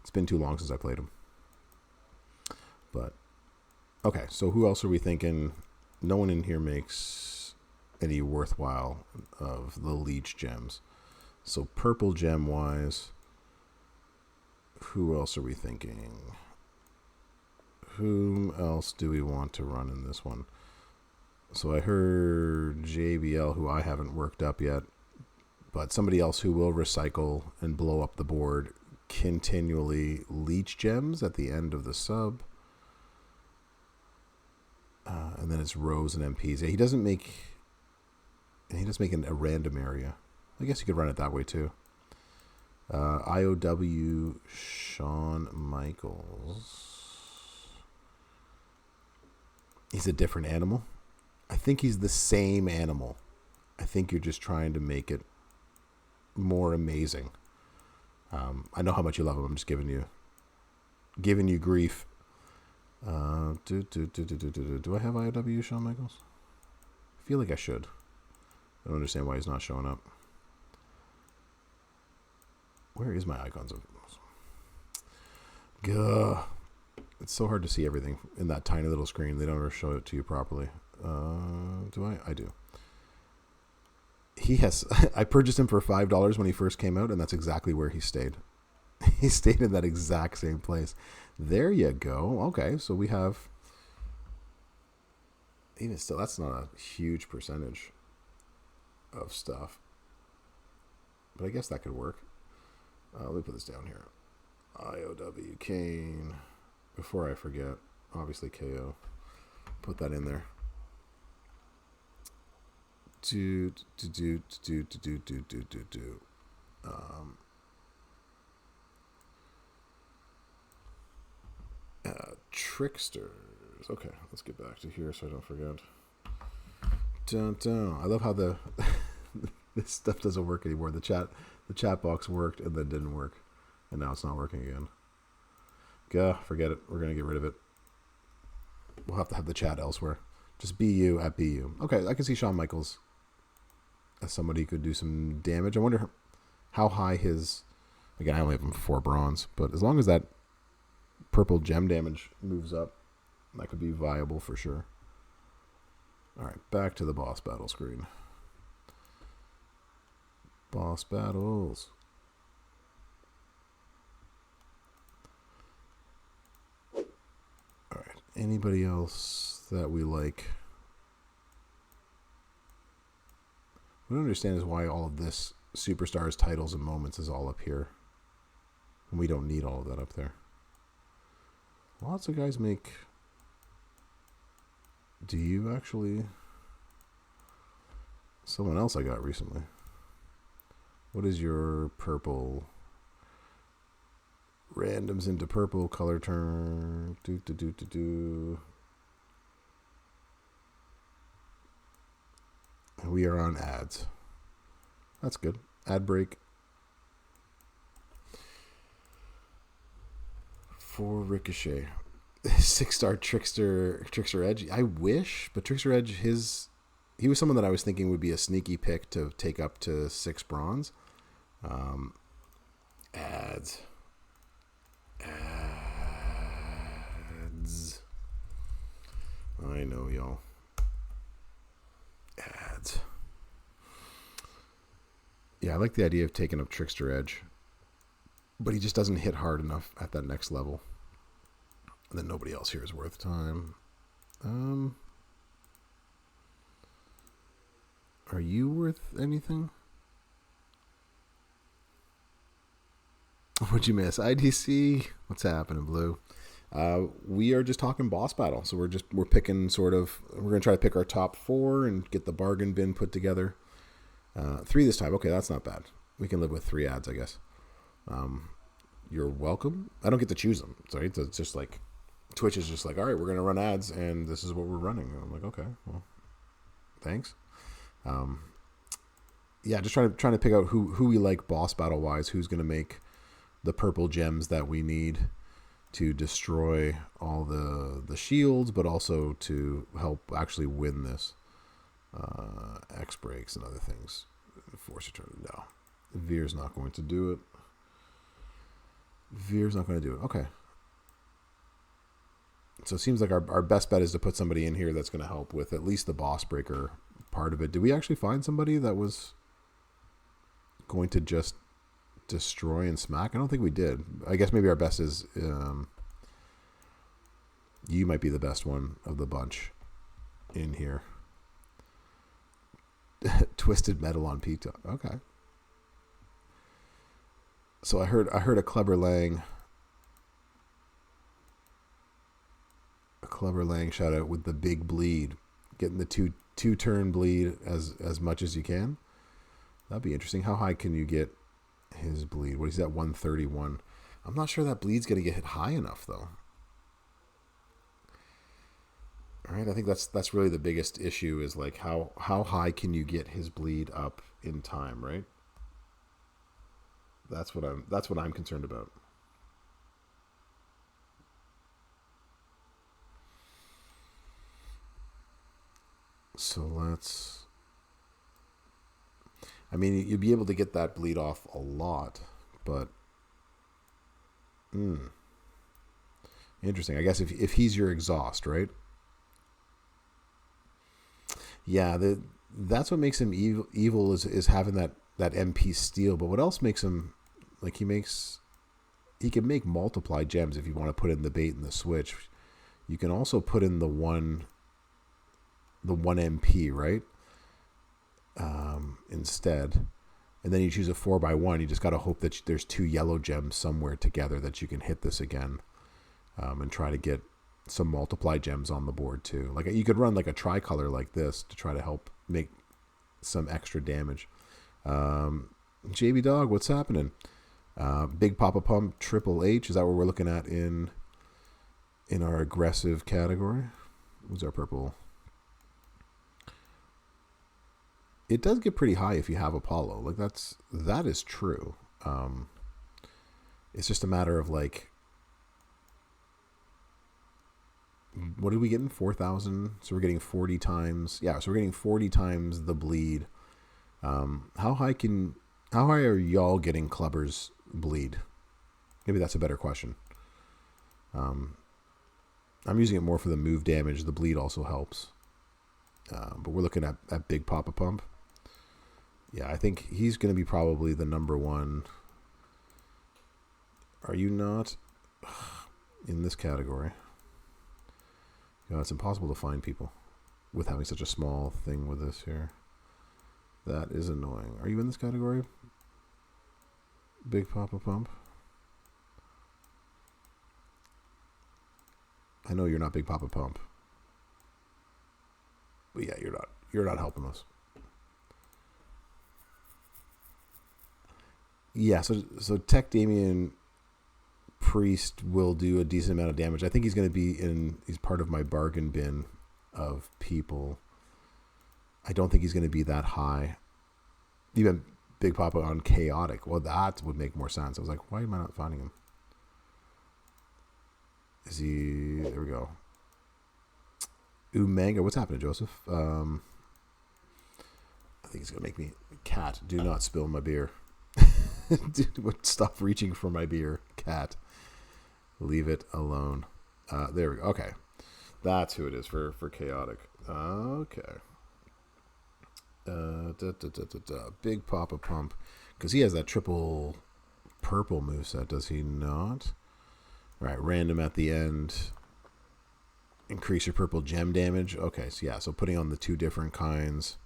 It's been too long since I played him. But okay, so who else are we thinking? No one in here makes any worthwhile of the leech gems. So purple gem wise, who else are we thinking? Whom else do we want to run in this one? So I heard JBL, who I haven't worked up yet, but somebody else who will recycle and blow up the board continually. Leech gems at the end of the sub. And then it's rows and MPs. Yeah, he does make a random area. I guess you could run it that way too. IOW Shawn Michaels. He's a different animal. I think he's the same animal. I think you're just trying to make it more amazing. I know how much you love him. I'm just giving you grief. Do I have IOW Shawn Michaels? I feel like I should. I don't understand why he's not showing up. Where is my icons? Gah. It's so hard to see everything in that tiny little screen. They don't ever show it to you properly. Do I? I do. he has. I purchased him for $5 when he first came out, and that's exactly where he stayed. He stayed in that exact same place. There you go. Okay, so we have. Even still, that's not a huge percentage of stuff, but I guess that could work. Let me put this down here. IOW Kane. Before I forget, obviously KO. Put that in there. Tricksters. Okay, let's get back to here so I don't forget. Dun, dun. I love how the this stuff doesn't work anymore. The chat box worked and then didn't work, and now it's not working again. Gah, forget it. We're gonna get rid of it. We'll have to have the chat elsewhere. Just BU at BU. Okay, I can see Shawn Michaels as somebody who could do some damage. I wonder how high his. Again, I only have him 4 bronze, but as long as that purple gem damage moves up, that could be viable for sure. All right, back to the boss battle screen. Boss battles. All right, anybody else that we like? What I don't understand is why all of this Superstars titles and moments is all up here. And we don't need all of that up there. Lots of guys make... Do you actually... Someone else I got recently. What is your purple? Randoms into purple, color turn. And we are on ads. That's good. Ad break. For Ricochet. 6-star Trickster Edge. I wish, but Trickster Edge, he was someone that I was thinking would be a sneaky pick to take up to 6 bronze. Ads. I know, y'all. Ads. Yeah, I like the idea of taking up Trickster Edge, but he just doesn't hit hard enough at that next level. And then nobody else here is worth time. Are you worth anything? What'd you miss? IDC? What's happening, Blue? We are just talking boss battle. So we're picking we're going to try to pick our top 4 and get the bargain bin put together. 3 this time. Okay, that's not bad. We can live with 3 ads, I guess. You're welcome. I don't get to choose them. Sorry, it's just like Twitch is just like, all right, we're going to run ads and this is what we're running. And I'm like, okay, well, thanks. Yeah, just trying to pick out who we like boss battle wise, who's going to make the purple gems that we need to destroy all the shields, but also to help actually win this. X breaks and other things. Force return. No. Veer's not going to do it. Okay. So it seems like our best bet is to put somebody in here that's going to help with at least the boss breaker part of it. Did we actually find somebody that was going to just destroy and smack? I don't think we did. I guess maybe our best is you might be the best one of the bunch in here. Twisted Metal on Pizza. Okay. So I heard a Clubber Lang shout out with the big bleed, getting the two turn bleed as much as you can. That'd be interesting. How high can you get his bleed? What is that? 131. I'm not sure that bleed's gonna get hit high enough though. All right, I think that's really the biggest issue is like how high can you get his bleed up in time, right? That's what I'm concerned about. So you'd be able to get that bleed off a lot, but interesting. I guess if he's your exhaust, right? Yeah, that's what makes him evil is having that MP steal. But what else makes him like he can make multiply gems if you want to put in the bait and the switch. You can also put in the one MP, right? Instead. And then you choose a 4x1. You just got to hope that there's 2 yellow gems somewhere together that you can hit this again. And try to get some multiply gems on the board too. Like you could run like a tricolor like this to try to help make some extra damage. JB Dog, what's happening? Big Papa Pump Triple H, is that what we're looking at in our aggressive category? What's our purple? It does get pretty high if you have Apollo. Like that is true. It's just a matter of like, what are we getting? 4,000. So we're getting 40 times. Yeah, so we're getting 40 times the bleed. How high are y'all getting Clubber's bleed? Maybe that's a better question. I'm using it more for the move damage. The bleed also helps. But we're looking at Big Papa Pump. Yeah, I think he's going to be probably the number one. Are you not in this category? You know, it's impossible to find people with having such a small thing with this here. That is annoying. Are you in this category? Big Papa Pump? I know you're not Big Papa Pump. But yeah, you're not helping us. Yeah, so Tech Damien Priest will do a decent amount of damage. I think he's going to be he's part of my bargain bin of people. I don't think he's going to be that high. Even Big Papa on Chaotic. Well, that would make more sense. I was like, why am I not finding him? Is he... There we go. Umanga. What's happening, Joseph? I think he's going to make me... Cat, do not spill my beer. Dude, stop reaching for my beer. Cat. Leave it alone. There we go. Okay. That's who it is for Chaotic. Okay. Big Papa Pump. Because he has that triple purple moveset, does he not? Right, random at the end. Increase your purple gem damage. Okay, so yeah, so putting on the 2 different kinds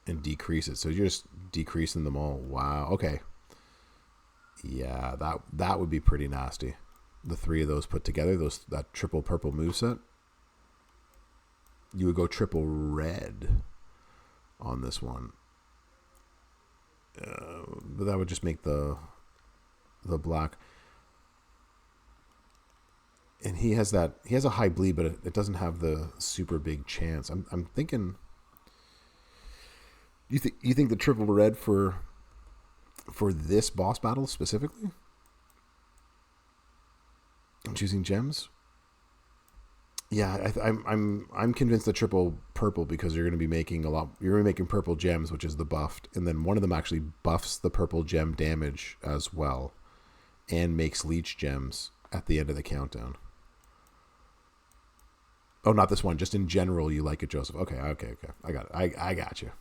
and decrease it. So you're just decreasing them all. Wow. Okay. Yeah, that would be pretty nasty. The 3 of those put together, that triple purple moveset. You would go triple red on this one. But that would just make the black. And he has a high bleed, but it doesn't have the super big chance. I'm thinking. You think the triple red for this boss battle specifically? I'm choosing gems. Yeah, I'm convinced the triple purple, because you're going to be making you're going to be making purple gems, which is the buffed, and then one of them actually buffs the purple gem damage as well, and makes leech gems at the end of the countdown. Oh, not this one. Just in general, you like it, Joseph. Okay. I got it. I got you.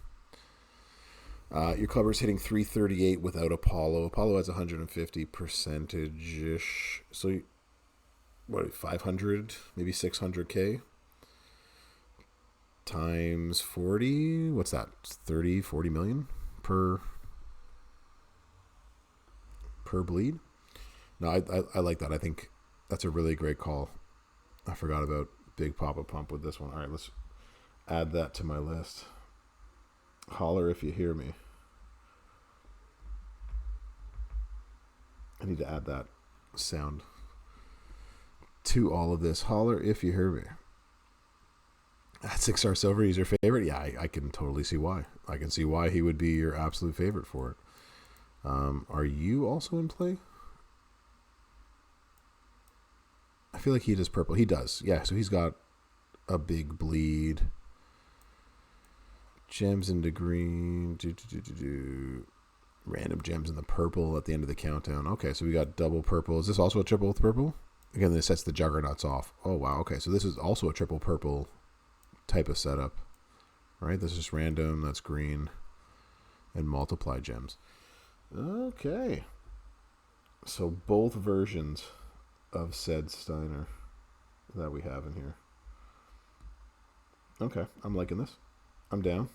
Your Clubber's hitting 338 without Apollo. Apollo has 150 percentage-ish. So, what, 500, maybe 600K? Times 40? What's that? 30, 40 million per bleed? No, I like that. I think that's a really great call. I forgot about Big Papa Pump with this one. All right, let's add that to my list. Holler if you hear me. I need to add that sound to all of this. Holler if you hear me. At 6-star silver, he's your favorite? Yeah, I can totally see why. I can see why he would be your absolute favorite for it. Are you also in play? I feel like he does purple. He does. Yeah, so he's got a big bleed. Gems into green. Random gems in the purple at the end of the countdown. Okay, so we got double purple. Is this also a triple with purple? Again, this sets the juggernauts off. Oh, wow. Okay, so this is also a triple purple type of setup. right? This is random. That's green. And multiply gems. Okay. So both versions of said Steiner that we have in here. Okay, I'm liking this. I'm down.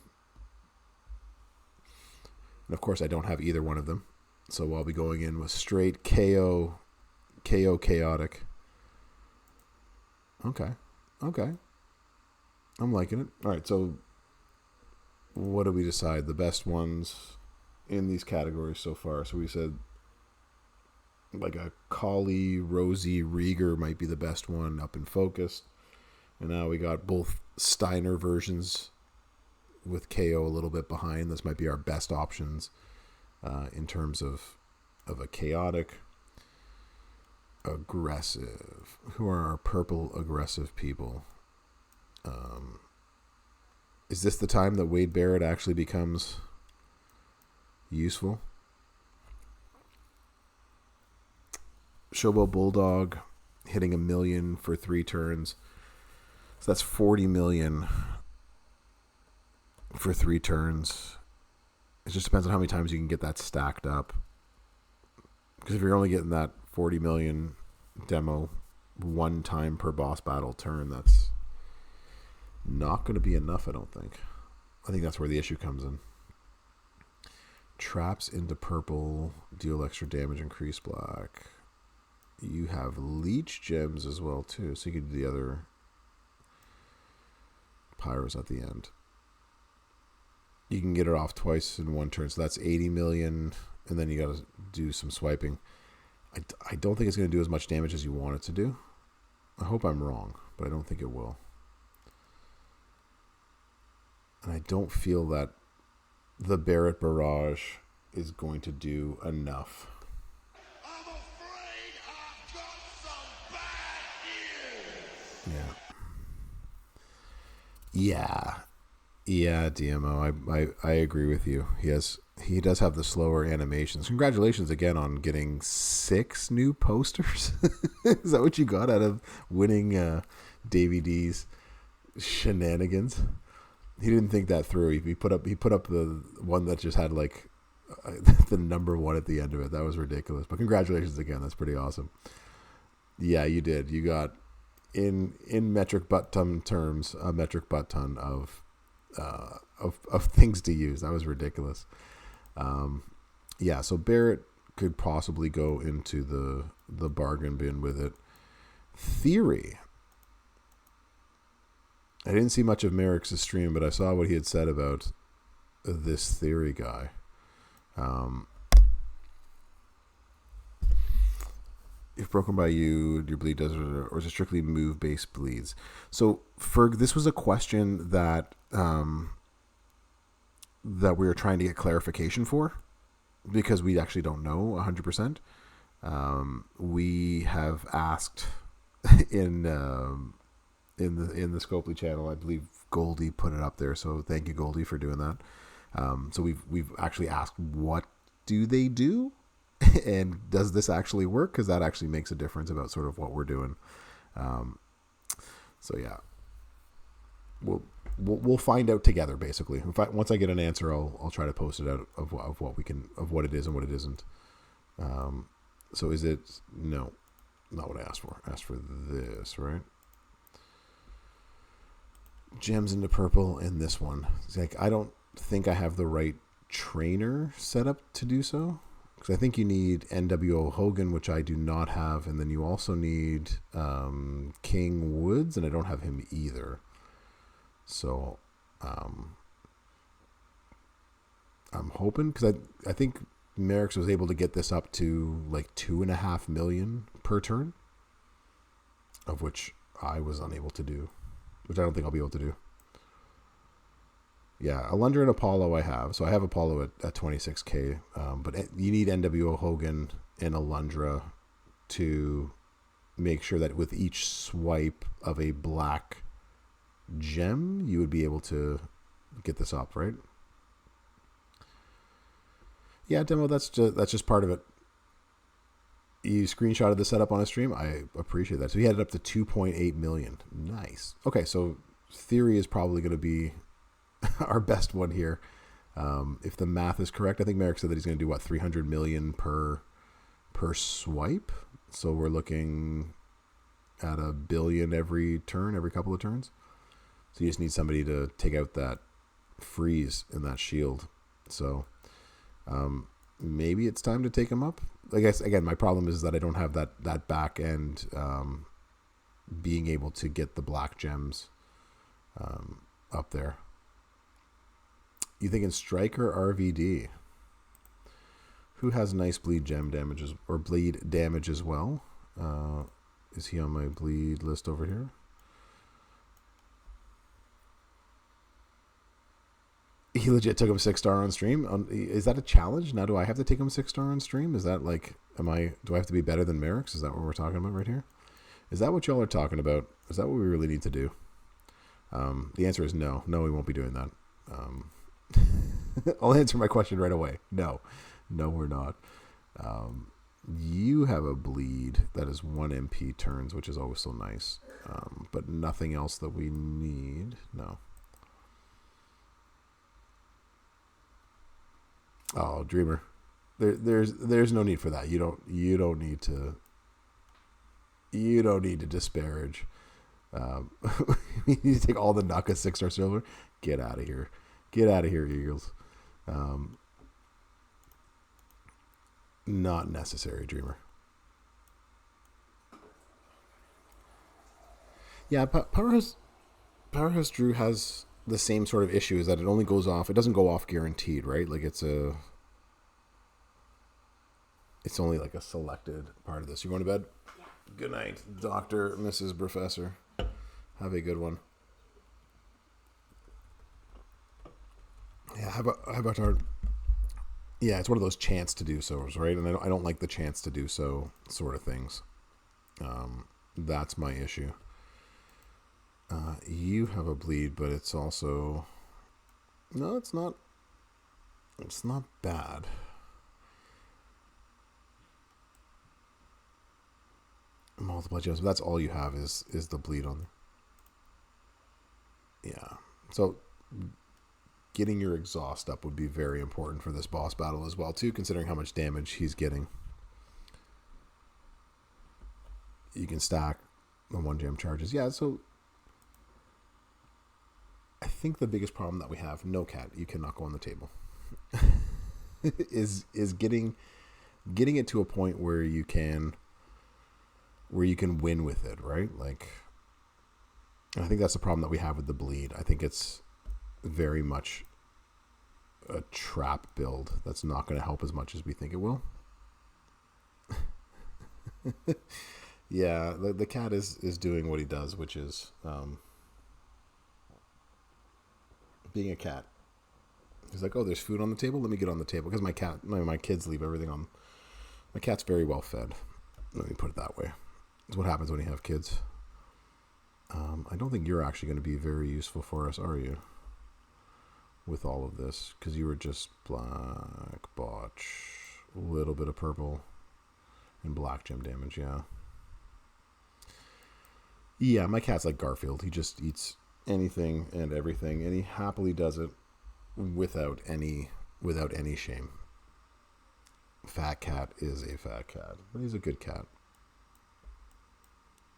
And of course, I don't have either one of them. So I'll be going in with straight KO chaotic. Okay. I'm liking it. All right, so what do we decide? The best ones in these categories so far. So we said like a Collie, Rosie, Rieger might be the best one up in focus. And now we got both Steiner versions with KO a little bit behind. This might be our best options in terms of a chaotic, aggressive. Who are our purple aggressive people? Is this the time that Wade Barrett actually becomes useful? Showboat Bulldog hitting $1 million for 3 turns. So that's $40 million for 3 turns. It just depends on how many times you can get that stacked up. Because if you're only getting that $40 million demo 1 time per boss battle turn, that's not going to be enough, I don't think. I think that's where the issue comes in. Traps into purple, deal extra damage, increase black. You have leech gems as well too, so you can do the other pyros at the end. You can get it off twice in 1 turn, so that's 80 million, and then you got to do some swiping. I don't think it's going to do as much damage as you want it to do. I hope I'm wrong, but I don't think it will. And I don't feel that the Barrett Barrage is going to do enough. I'm afraid I've got some bad news. Yeah, DMO. I agree with you. He does have the slower animations. Congratulations again on getting 6 new posters. Is that what you got out of winning Davey D's shenanigans? He didn't think that through. He put up the one that just had like the number 1 at the end of it. That was ridiculous. But congratulations again. That's pretty awesome. Yeah, you did. You got in metric butt ton terms a metric butt ton of things to use. That was ridiculous. Yeah, so Barrett could possibly go into the bargain bin with it. Theory. I didn't see much of Merrick's stream, but I saw what he had said about this Theory guy. If broken by you, do you bleed does, or is it strictly move-based bleeds? So, Ferg, this was a question that that we were trying to get clarification for, because we actually don't know 100%. We have asked in the Scopely channel. I believe Goldie put it up there, so thank you, Goldie, for doing that. So we've actually asked, what do they do? And does this actually work? Because that actually makes a difference about sort of what we're doing. So yeah, we'll find out together. Basically, once I get an answer, I'll try to post it out of what it is and what it isn't. So is it? No, not what I asked for. I asked for this, right? Gems into purple, and this one. It's like, I don't think I have the right trainer set up to do so. Because I think you need NWO Hogan, which I do not have, and then you also need King Woods, and I don't have him either. So I'm hoping, because I think Merrick's was able to get this up to like 2.5 million per turn, of which I was unable to do, which I don't think I'll be able to do. Yeah, Alundra and Apollo I have. So I have Apollo at 26k, but you need NWO Hogan and Alundra to make sure that with each swipe of a black gem, you would be able to get this up, right? Yeah, Demo, that's just part of it. You screenshotted the setup on a stream. I appreciate that. So he had it up to 2.8 million. Nice. Okay, so Theory is probably going to be our best one here. If the math is correct, I think Merrick said that he's going to do 300 million per swipe. So we're looking at $1 billion every turn, every couple of turns. So you just need somebody to take out that freeze in that shield. So maybe it's time to take him up. I guess again, my problem is that I don't have that back end being able to get the black gems up there. You thinking striker RVD? Who has nice bleed gem damages or bleed damage as well? Is he on my bleed list over here? He legit took him 6-star on stream. Is that a challenge? Now do I have to take him 6-star on stream? Is that like, do I have to be better than Merrick's? Is that what we're talking about right here? Is that what y'all are talking about? Is that what we really need to do? The answer is no. No, we won't be doing that. I'll answer my question right away. No, we're not. You have a bleed that is 1 MP turns, which is always so nice. But nothing else that we need. No. Oh, Dreamer. There's no need for that. You don't need to disparage. We need to take all the Naka 6-star silver. Get out of here. Get out of here, Eagles. Not necessary, Dreamer. Yeah, Powerhouse Drew has the same sort of issue, is that it only goes off. It doesn't go off guaranteed, right? Like it's only like a selected part of this. You going to bed? Yeah. Good night, Dr. Mrs. Professor. Have a good one. Yeah, how about our... Yeah, it's one of those chance to do so's, right? And I don't like the chance to do so sort of things. That's my issue. You have a bleed, but it's also... No, it's not. It's not bad. Multiple gems, but that's all you have is the bleed on there. Yeah. So getting your exhaust up would be very important for this boss battle as well, too, considering how much damage he's getting. You can stack the 1 gem charges. Yeah, so I think the biggest problem that we have, no cat, you cannot go on the table, is getting it to a point where you can win with it, right? Like, I think that's the problem that we have with the bleed. I think it's very much a trap build that's not going to help as much as we think it will. Yeah, the cat is doing what he does, which is being a cat. He's like, oh, there's food on the table? Let me get on the table. Because my kids leave everything on. My cat's very well fed. Let me put it that way. It's what happens when you have kids. I don't think you're actually going to be very useful for us, are you? With all of this. Because you were just black, botch, a little bit of purple, and black gem damage, yeah. Yeah, my cat's like Garfield. He just eats anything and everything, and he happily does it without any shame. Fat cat is a fat cat, but he's a good cat.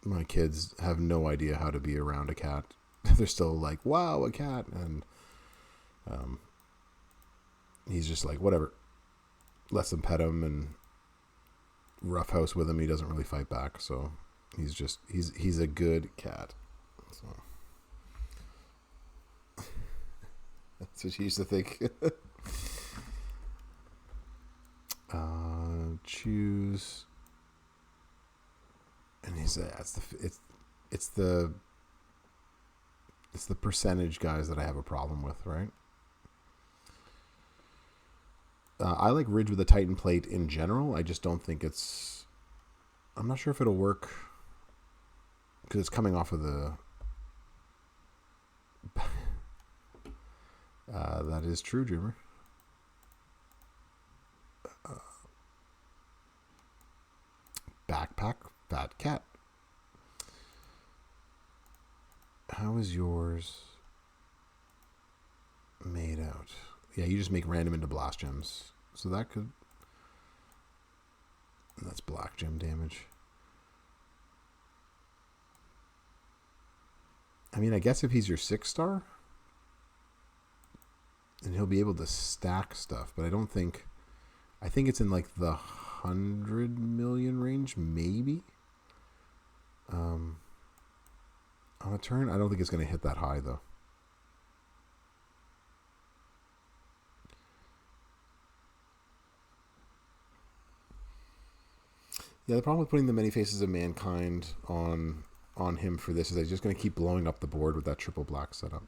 My kids have no idea how to be around a cat. They're still like, wow, a cat, and he's just like, whatever. Lets them pet him and roughhouse with him. He doesn't really fight back, so he's a good cat. So that's what she used to think. Choose, and he said it's the percentage guys that I have a problem with, right? I like Ridge with a Titan plate in general. I just don't think it's... I'm not sure if it'll work because it's coming off of the... that is true, Dreamer. Backpack, fat cat. How is yours? out. Yeah, you just make random into blast gems. So that could... That's black gem damage. I mean, I guess if he's your 6-star, and he'll be able to stack stuff, but I don't think... I think it's in like the 100 million range, maybe. On a turn, I don't think it's going to hit that high, though. Yeah, the problem with putting the Many Faces of Mankind on him for this is that he's just going to keep blowing up the board with that triple black setup.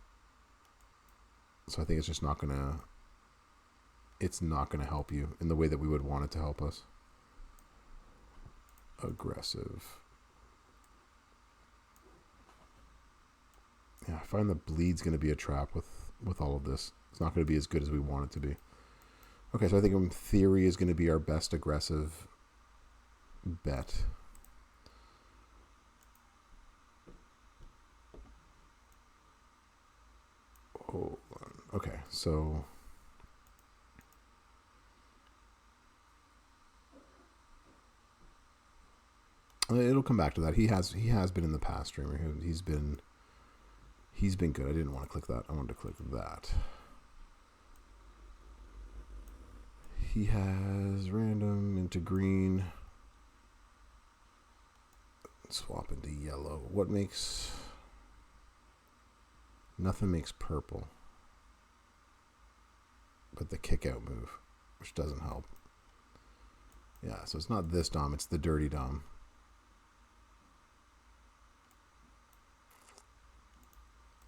So I think it's just not going to... It's not going to help you in the way that we would want it to help us. Aggressive. Yeah, I find that bleed's going to be a trap with all of this. It's not going to be as good as we want it to be. Okay, so I think in theory is going to be our best aggressive bet. Hold on. Okay, so it'll come back to that. He has been in the past, streamer. He's been good. I didn't want to click that. I wanted to click that. He has random into green. Swap into yellow. What makes... Nothing makes purple. But the kick out move, which doesn't help. Yeah, so it's not this Dom, it's the dirty Dom.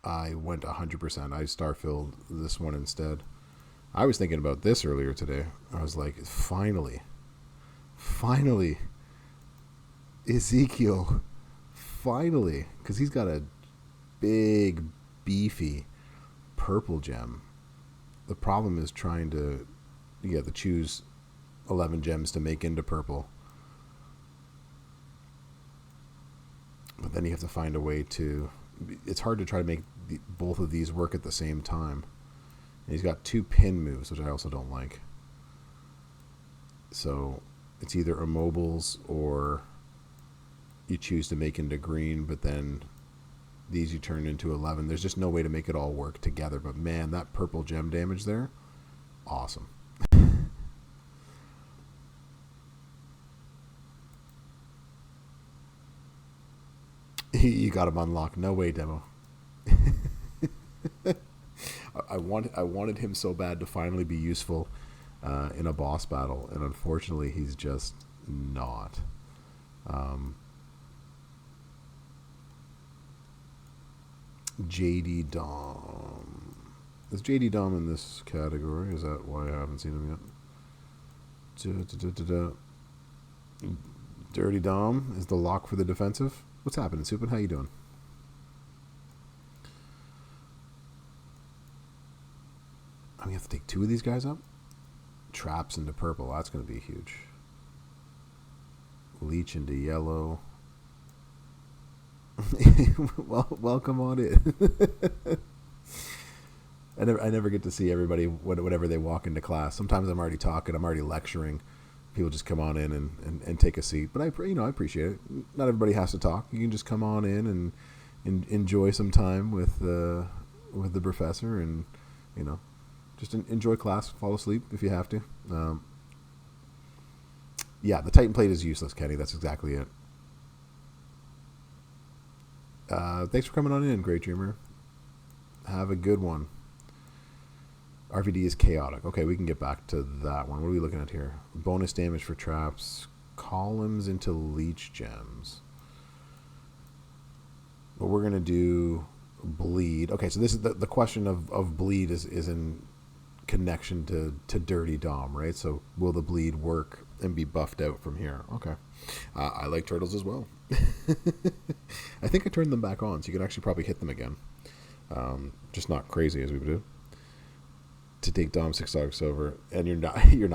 I went 100%. I star-filled this one instead. I was thinking about this earlier today. I was like, finally, Ezekiel, finally, because he's got a big, beefy purple gem. The problem is trying to, you have to choose 11 gems to make into purple. But then you have to find a way to, it's hard to try to make both of these work at the same time. And he's got 2 pin moves, which I also don't like. So it's either immobiles or you choose to make into green, but then these you turn into 11. There's just no way to make it all work together. But man, that purple gem damage there, awesome. You got him unlocked. No way, demo. I wanted him so bad to finally be useful in a boss battle, and unfortunately, he's just not. JD Dom. Is JD Dom in this category? Is that why I haven't seen him yet? Dirty Dom is the lock for the defensive. What's happening, Supin? How you doing? We have to take 2 of these guys up. Traps into purple. That's going to be huge. Leech into yellow. Well, welcome on in. I never get to see everybody whenever they walk into class. Sometimes I'm already talking. I'm already lecturing. People just come on in and take a seat. But I appreciate it. Not everybody has to talk. You can just come on in and enjoy some time with the professor, and just enjoy class. Fall asleep if you have to. Yeah, the Titan plate is useless, Kenny. That's exactly it. Thanks for coming on in, Great Dreamer. Have a good one. RVD is chaotic. Okay, we can get back to that one. What are we looking at here? Bonus damage for traps. Columns into leech gems. But we're going to do bleed. Okay, so this is the question of bleed is in connection to Dirty Dom, right? So will the bleed work and be buffed out from here? Okay. I like turtles as well. I think I turned them back on, so you can actually probably hit them again. Just not crazy as we would do. To take Dom 6 dogs over, and you're not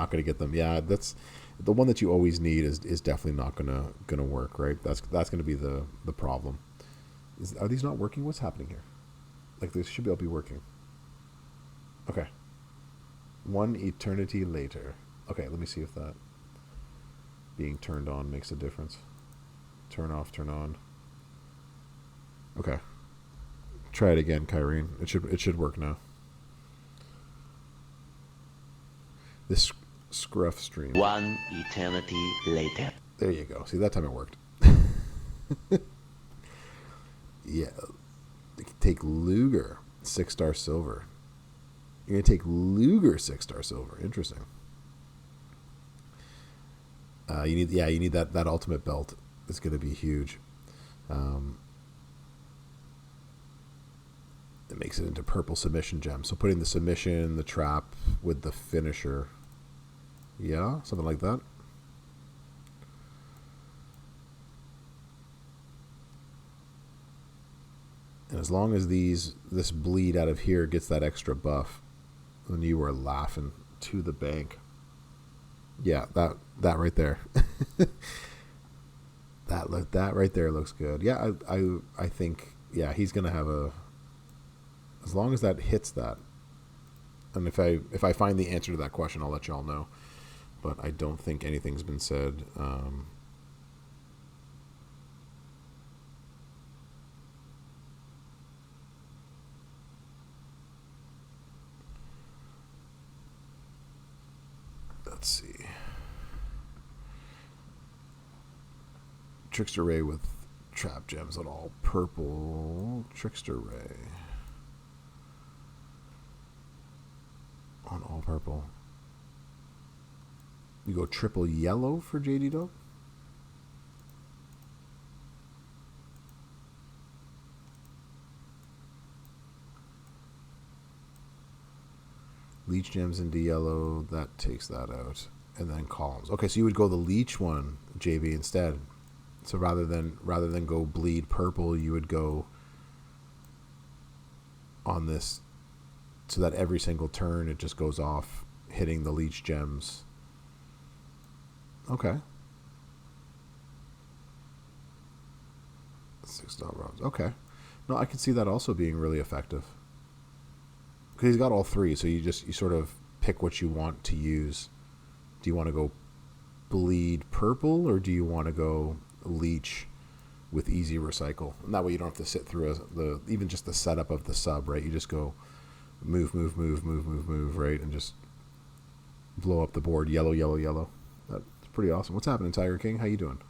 going to get them. Yeah, that's the one that you always need is definitely not gonna work, right? That's going to be the problem. Are these not working? What's happening here? Like, they should be all be working. Okay. One eternity later. Okay, let me see if that being turned on makes a difference. Turn off, turn on. Okay. Try it again, Kyrene. It should work now. This scruff stream. One eternity later. There you go. See, that time it worked. Yeah. Take Luger 6-star silver. You're gonna take Luger 6-star silver. Interesting. You need that ultimate belt. It's gonna be huge. It makes it into purple submission gem. So putting the submission, the trap with the finisher. Yeah, something like that. And as long as this bleed out of here gets that extra buff, then you are laughing to the bank. Yeah, that right there. that right there looks good. Yeah, I think he's gonna have as long as that hits that. And if I find the answer to that question, I'll let y'all know. But I don't think anything's been said. Let's see. Trickster Ray with trap gems on all purple. Trickster Ray on all purple. You go triple yellow for JD Dope. Leech gems into yellow, that takes that out. And then columns. Okay, so you would go the leech one, JB, instead. So rather than go bleed purple, you would go on this so that every single turn it just goes off hitting the leech gems. Okay. 6-star robs. Okay. No, I can see that also being really effective. Because he's got all three, so you sort of pick what you want to use. Do you want to go bleed purple, or do you want to go leech with easy recycle? And that way you don't have to sit through even just the setup of the sub, right? You just go move, right? And just blow up the board. Yellow, yellow, yellow. That's pretty awesome. What's happening, Tiger King? How you doing?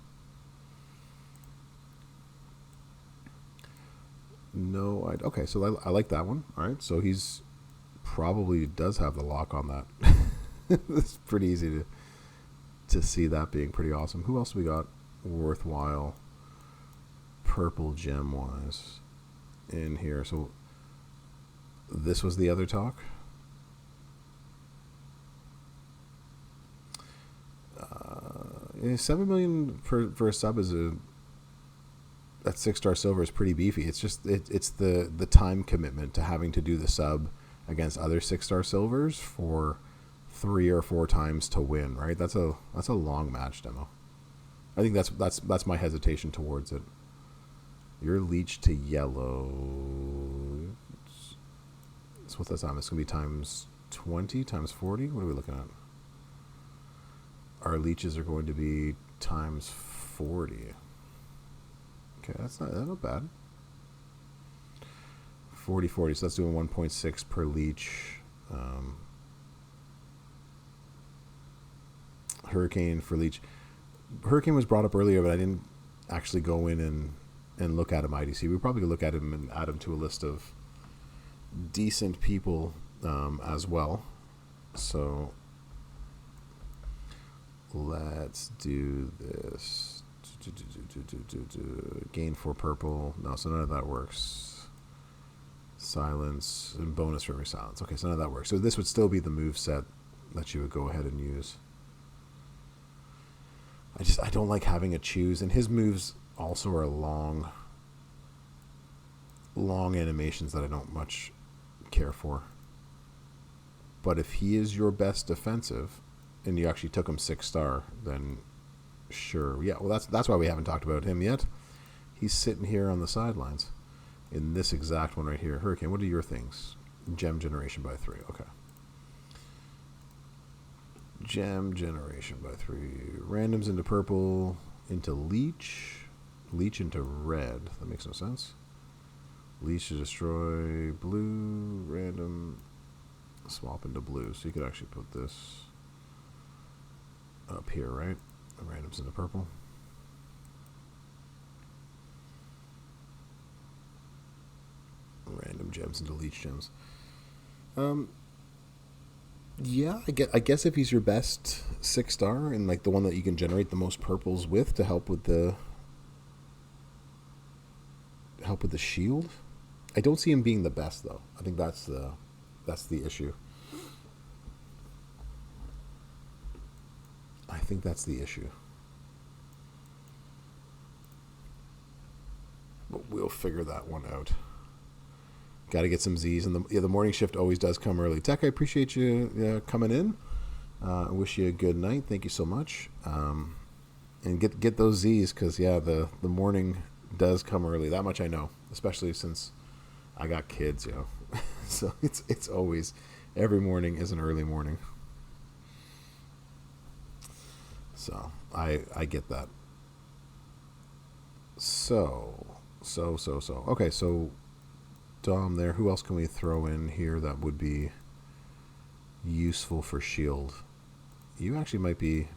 No, okay, so I like that one. All right, so he's probably does have the lock on that. It's pretty easy to see that being pretty awesome. Who else we got worthwhile purple gem wise in here? So this was the other talk. 7 million for a sub is that 6-star silver is pretty beefy. It's just it's the time commitment to having to do the sub against other 6-star silvers for 3 or 4 times to win, right? That's a long match demo. I think that's my hesitation towards it. Your leech to yellow. So what's that time? It's gonna be times 20, times 40. What are we looking at? Our leeches are going to be times 40. Okay, that's not bad. 40, so that's doing 1.6 per leech. Hurricane for leech. Hurricane was brought up earlier, but I didn't actually go in and look at him IDC. We probably could look at him and add him to a list of decent people as well. So let's do this. Gain 4 purple. No, so none of that works. Silence and bonus for every silence. Okay, so none of that works. So this would still be the move set that you would go ahead and use. I don't like having a choose, and his moves also are long animations that I don't much care for. But if he is your best defensive, and you actually took him 6-star, then sure. Yeah, well that's why we haven't talked about him yet. He's sitting here on the sidelines in this exact one right here. Hurricane, what are your things? Gem generation by 3. Okay. Gem generation by 3. Randoms into purple, into leech. Leech into red. That makes no sense. Leech to destroy blue. Random. Swap into blue. So you could actually put this up here, right? Randoms into purple. Random gems into leech gems. Yeah, I guess if he's your best 6-star and like the one that you can generate the most purples with to help with the shield. I don't see him being the best though. I think that's the issue. I think that's the issue. But we'll figure that one out. Got to get some Z's, and the morning shift always does come early. Tech, I appreciate you coming in. I wish you a good night. Thank you so much. And get those Z's because the morning does come early. That much I know, especially since I got kids, So it's always every morning is an early morning. So I get that. So okay, so Dom there. Who else can we throw in here that would be useful for shield? You actually might be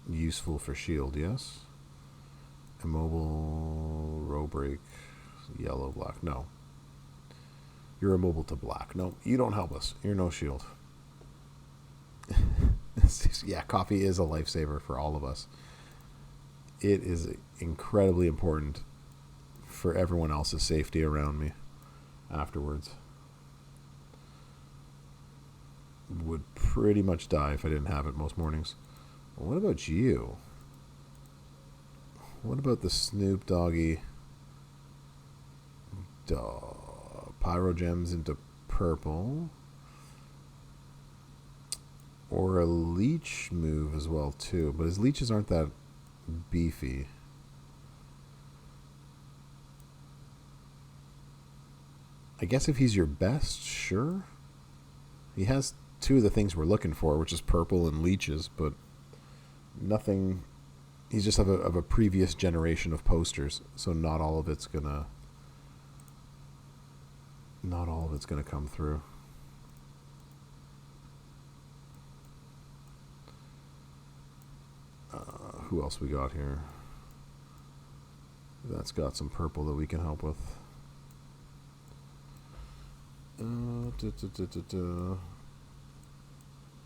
useful for shield, yes? Immobile, row break, yellow, black. No. You're immobile to black. No, you don't help us. You're no shield. Yeah, coffee is a lifesaver for all of us. It is incredibly important for everyone else's safety around me afterwards. Would pretty much die if I didn't have it most mornings. Well, what about you? What about the Snoop Doggy Pyro Gems into purple? Or a leech move as well too, but his leeches aren't that beefy. I guess if he's your best, sure. He has 2 of the things we're looking for, which is purple and leeches, but nothing. He's just of a previous generation of posters, so not all of it's gonna come through. Who else we got here? That's got some purple that we can help with.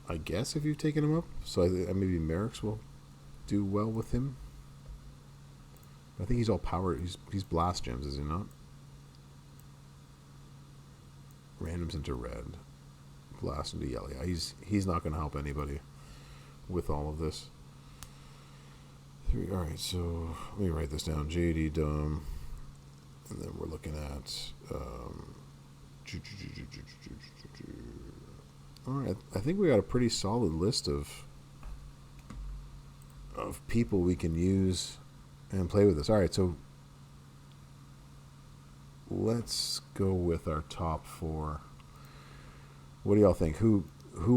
I guess if you've taken him up, so maybe Merrick's will do well with him. I think he's all power. He's blast gems, is he not? Randoms into red, blast into yellow. Yeah, he's not going to help anybody with all of this. All right, so let me write this down. JD Dumb, and then we're looking at. All right, I think we got a pretty solid list of people we can use and play with this. All right, so let's go with our top 4. What do y'all think? Who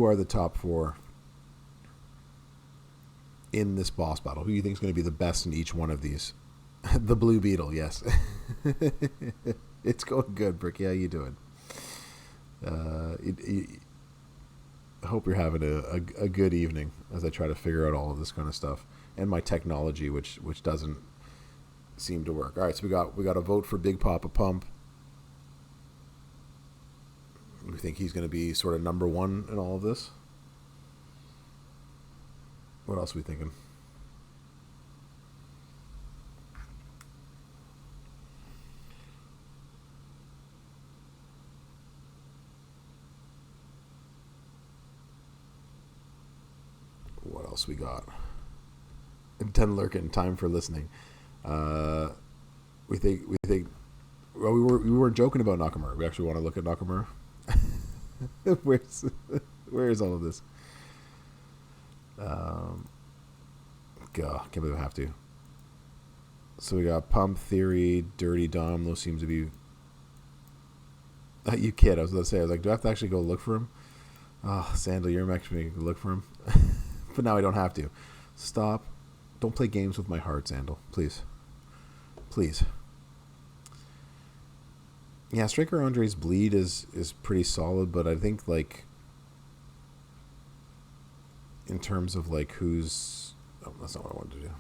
are the top 4 in this boss battle? Who do you think is going to be the best in each one of these? The Blue Beetle, yes. It's going good, Bricky. How you doing? I hope you're having a good evening as I try to figure out all of this kind of stuff and my technology, which doesn't seem to work. All right, so we got a vote for Big Papa Pump. We think he's going to be sort of number 1 in all of this. What else are we thinking? What else we got? 10 lurking. Time for listening. We think. Well, we weren't joking about Nakamura. We actually want to look at Nakamura. Where's all of this? Can't believe I have to. So we got Pump Theory, Dirty Dom. Those seem to be. You kid. I was like, do I have to actually go look for him? Oh, Sandal, you're actually going to look for him. but now I don't have to. Stop. Don't play games with my heart, Zandal. Please. Please. Yeah, Striker Andre's bleed is pretty solid, but I think, like, in terms of, like, who's... Oh, that's not what I wanted to do.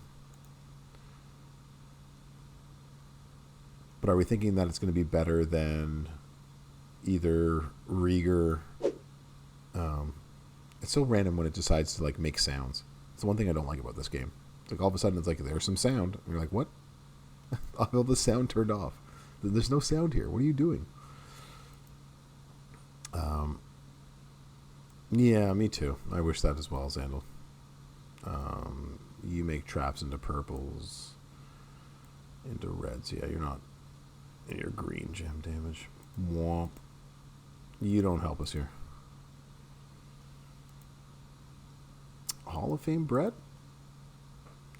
But are we thinking that it's going to be better than either Rieger... it's so random when it decides to, like, make sounds. It's the one thing I don't like about this game. It's like all of a sudden it's like, there's some sound. And you're like, what? All the sound turned off. There's no sound here. What are you doing? Yeah, me too. I wish that as well, Zandal. You make traps into purples, into reds. Yeah, you're not. You're green gem damage. Womp. You don't help us here. Hall of Fame Brett?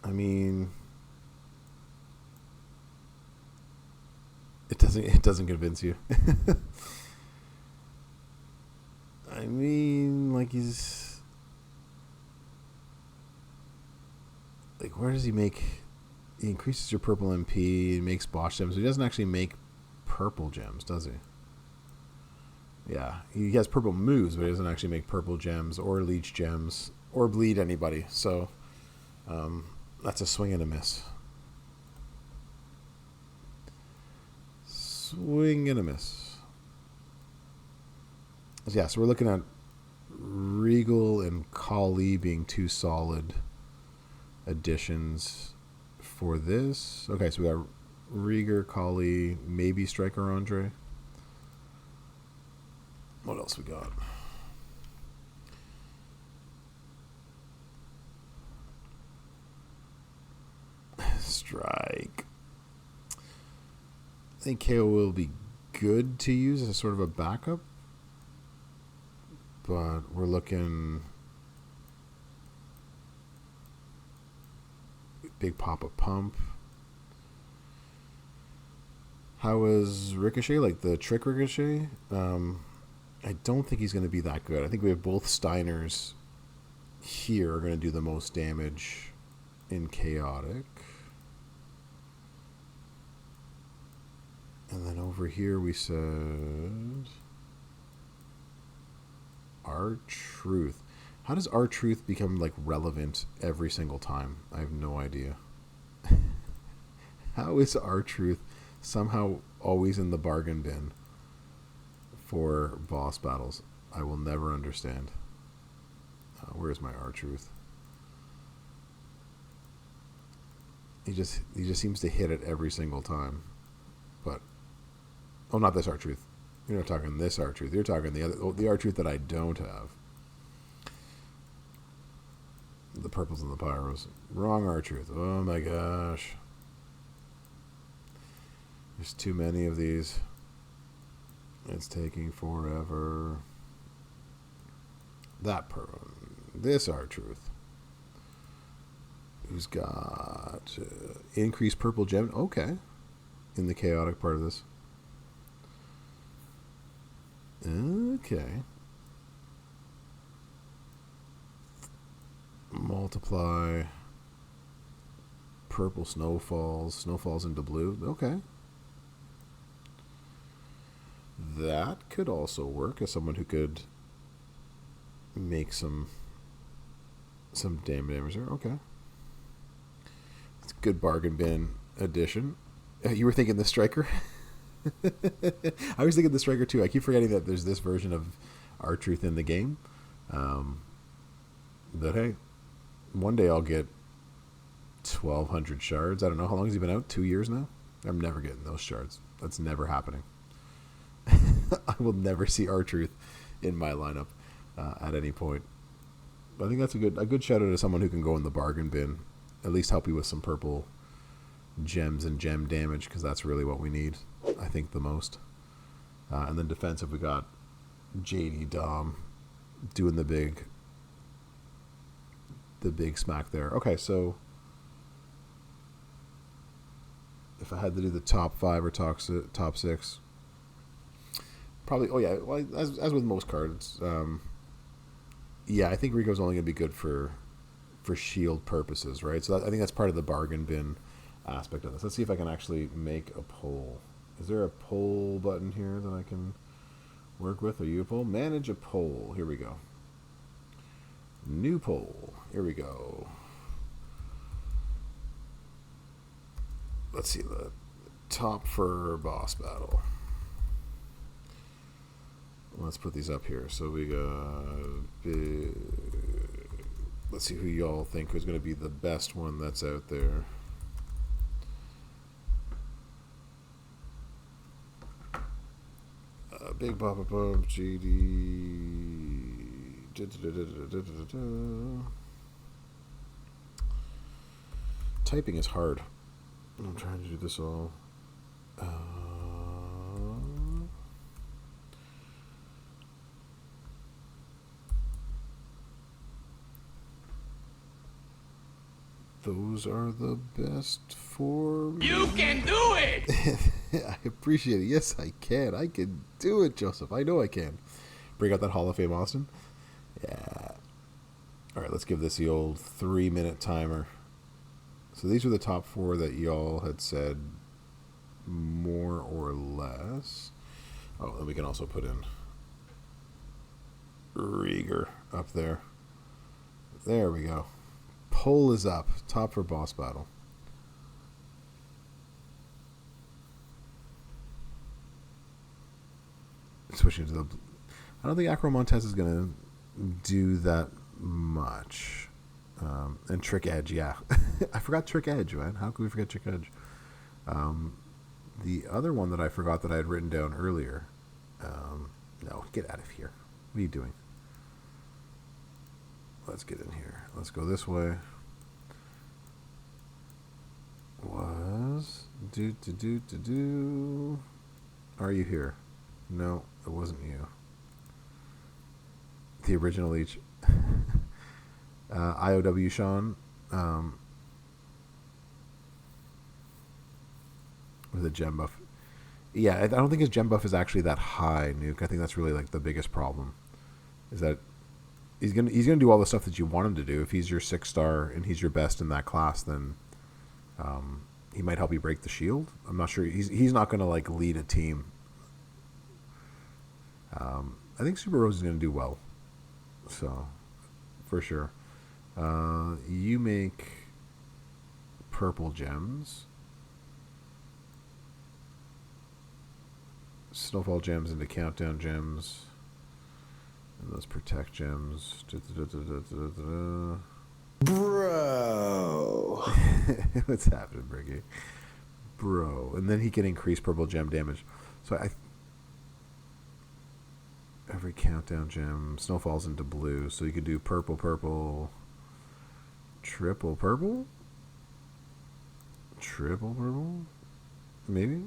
I mean, it doesn't convince you. I mean, like, he's like, where does he make? He increases your purple MP, he makes boss gems. He doesn't actually make purple gems, does he? Yeah, he has purple moves, but he doesn't actually make purple gems or leech gems or bleed anybody. So that's a swing and a miss. Swing and a miss. Yeah, so we're looking at Regal and Kali being two solid additions for this. Okay, so we got Rieger, Kali, maybe Striker Andre. What else we got? Strike. I think KO will be good to use as sort of a backup. But we're looking big pop-up pump. How is Ricochet? Like the trick Ricochet? I don't think he's going to be that good. I think we have both Steiners here are going to do the most damage in Chaotic. And then over here we said R-Truth. How does R-Truth become, like, relevant every single time? I have no idea. How is R-Truth somehow always in the bargain bin for boss battles? I will never understand. Where's my R-Truth? He just seems to hit it every single time. But oh, not this R-Truth. You're not talking this R-Truth. You're talking the R-Truth that I don't have. The purples and the pyros. Wrong R-Truth. Oh my gosh. There's too many of these. It's taking forever. That purple. This R-Truth. Who's got increased purple gem? Okay. In the chaotic part of this. Okay. Multiply. Purple snowfalls. Snowfalls into blue. Okay. That could also work as someone who could make some damage there. Okay. It's a good bargain bin addition. You were thinking the Striker? I was thinking the Striker too. I keep forgetting that there's this version of R-Truth in the game. But hey, one day I'll get 1,200 shards. I don't know. How long has he been out? 2 years now? I'm never getting those shards. That's never happening. I will never see R-Truth in my lineup at any point. But I think that's a good shout out to someone who can go in the bargain bin. At least help you with some purple gems and gem damage, because that's really what we need, I think, the most. And then defensive, we got JD Dom doing the big smack there. Okay, so if I had to do the top 5 or top 6, probably. Oh yeah, well, as with most cards, yeah, I think Rico's only gonna be good for for shield purposes, right? So I think that's part of the bargain bin aspect of this. Let's see if I can actually make a poll. Is there a poll button here that I can work with? Are you a poll? Manage a poll. Here we go. New poll. Here we go. Let's see the top for boss battle. Let's put these up here. So we got let's see who y'all think is going to be the best one that's out there. Big Papa Pump, GD. Typing is hard. I'm trying to do this all. Those are the best for me. You can do it! I appreciate it. Yes, I can. I can do it, Joseph. I know I can. Bring out that Hall of Fame, Austin. Yeah. All right, let's give this the old 3-minute timer. So these are the top 4 that y'all had said more or less. Oh, then we can also put in Rieger up there. There we go. Poll is up. Top for boss battle. Switching to the... I don't think Acro Montez is going to do that much. And Trick Edge, yeah. I forgot Trick Edge, man. How could we forget Trick Edge? The other one that I forgot that I had written down earlier. No, get out of here. What are you doing? Let's get in here. Let's go this way. Was... Are you here? No, it wasn't you. The original Leech. IOW Sean. With a gem buff. Yeah, I don't think his gem buff is actually that high, Nuke. I think that's really like the biggest problem. Is that he's gonna do all the stuff that you want him to do. If he's your 6-star and he's your best in that class, then he might help you break the shield. I'm not sure. He's not gonna like lead a team. I think Super Rose is gonna do well. So, for sure. You make purple gems. Snowfall gems into countdown gems. And those protect gems. Bro. What's happening, Briggy? Bro. And then he can increase purple gem damage. So every countdown gem. Snowfall's into blue. So you could do purple, purple. Triple purple? Triple purple? Maybe?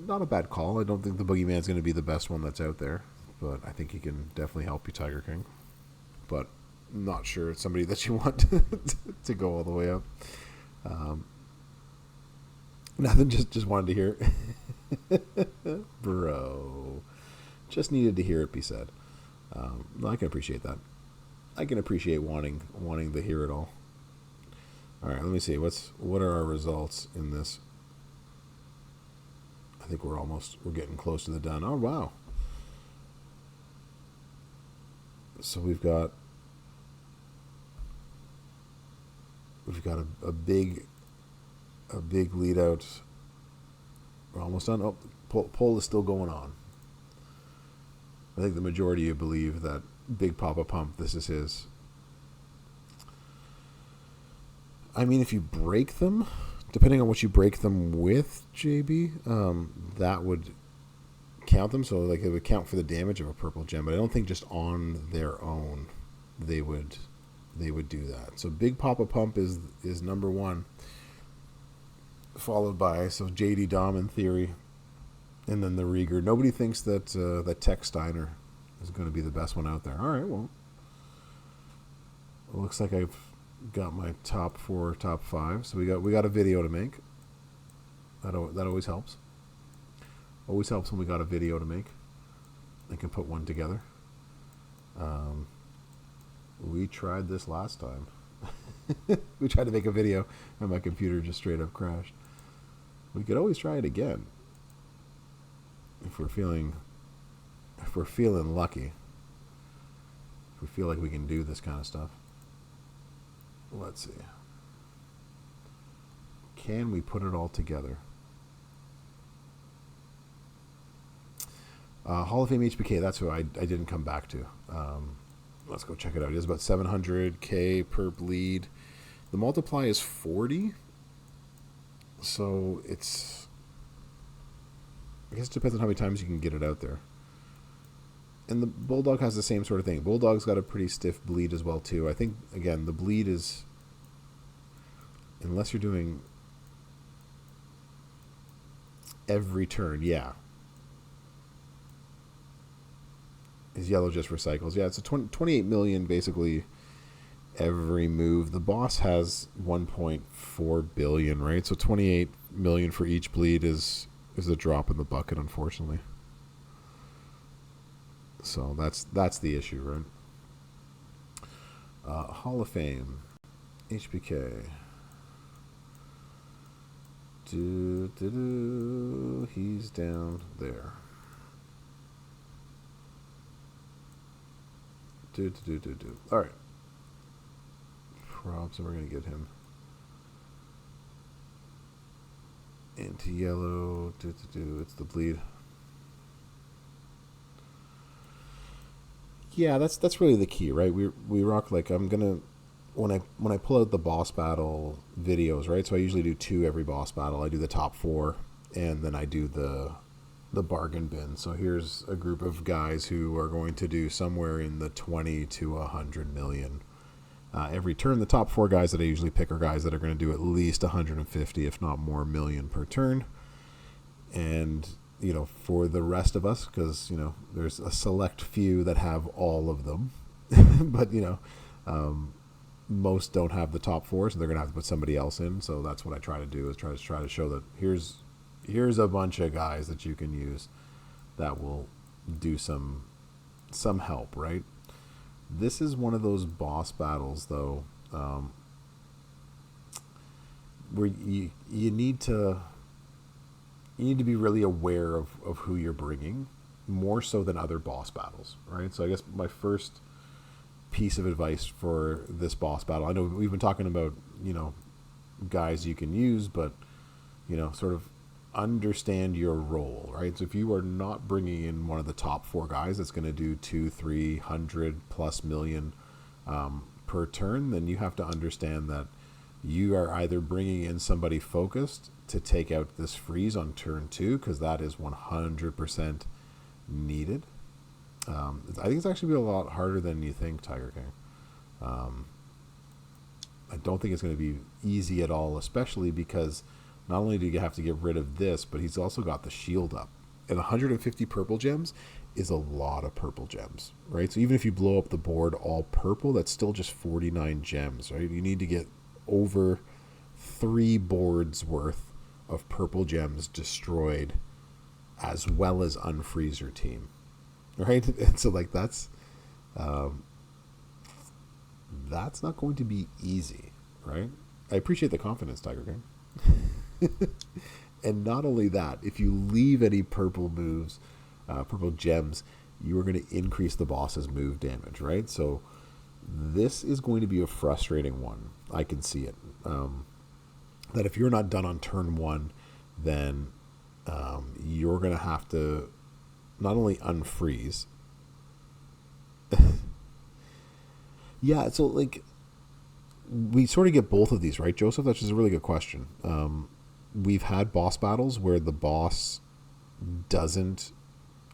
Not a bad call. I don't think the Boogeyman's going to be the best one that's out there, but I think he can definitely help you, Tiger King. But not sure it's somebody that you want to go all the way up. Nothing, just wanted to hear it. Bro. Just needed to hear it be said. No, I can appreciate that. I can appreciate wanting to hear it all. All right, let me see. What are our results in this? I think we're getting close to the done. Oh, wow. So we've got a big lead out. We're almost done. Oh, poll is still going on. I think the majority of you believe that Big Papa Pump, this is his. I mean, if you break them, depending on what you break them with, JB, that would count them. So like it would count for the damage of a purple gem, but I don't think just on their own they would do that. So Big Papa Pump is number 1, followed by JD Dom in theory, and then the Rieger. Nobody thinks that Tech Steiner is going to be the best one out there. All right, well, it looks like I've got my top 4, top 5. So we got a video to make. That always helps. Always helps when we got a video to make. I can put one together. We tried this last time. We tried to make a video and my computer just straight up crashed. We could always try it again. If we're feeling lucky. If we feel like we can do this kind of stuff. Let's see. Can we put it all together? Hall of Fame HBK, that's who I didn't come back to. Let's go check it out. It is about 700K per bleed. The multiply is 40. So it's... I guess it depends on how many times you can get it out there. And the Bulldog has the same sort of thing. Bulldog's got a pretty stiff bleed as well, too. I think, again, the bleed is... Unless you're doing... every turn, yeah. Is yellow just recycles? Yeah, it's a 28 million basically every move. The boss has 1.4 billion, right? So 28 million for each bleed is a drop in the bucket, unfortunately. So that's the issue, right? Hall of Fame, HBK. He's down there. All right. Props, and we're gonna get him into yellow. It's the bleed. Yeah, that's really the key, right? We rock like I'm gonna when I pull out the boss battle videos, right? So I usually do 2 every boss battle. I do the top 4, and then I do the bargain bin. So here's a group of guys who are going to do somewhere in the 20 to 100 million every turn. The top 4 guys that I usually pick are guys that are going to do at least 150, if not more, million per turn. And you know, for the rest of us, because you know there's a select few that have all of them, but you know, most don't have the top 4, so they're gonna have to put somebody else in. So that's what I try to do, is try to show that here's a bunch of guys that you can use that will do some help, right? This is one of those boss battles, though, where you need to be really aware of who you're bringing, more so than other boss battles, right? So I guess my first piece of advice for this boss battle, I know we've been talking about, you know, guys you can use, but, you know, sort of understand your role, right? So if you are not bringing in one of the top 4 guys that's going to do 200-300+ million per turn, then you have to understand that you are either bringing in somebody focused to take out this freeze on turn 2, because that is 100% needed. I think it's actually be a lot harder than you think, Tiger King. I don't think it's going to be easy at all, especially because not only do you have to get rid of this, but he's also got the shield up. And 150 purple gems is a lot of purple gems, right? So even if you blow up the board all purple, that's still just 49 gems, right? You need to get over 3 boards worth of purple gems destroyed, as well as unfreeze your team, right? And so like that's not going to be easy, right? I appreciate the confidence, Tiger King. And not only that, if you leave any purple moves, purple gems, you are going to increase the boss's move damage, right? So this is going to be a frustrating one. I can see it. That if you're not done on turn 1, then you're going to have to not only unfreeze. Yeah, so like we sort of get both of these, right, Joseph? That's just a really good question. We've had boss battles where the boss doesn't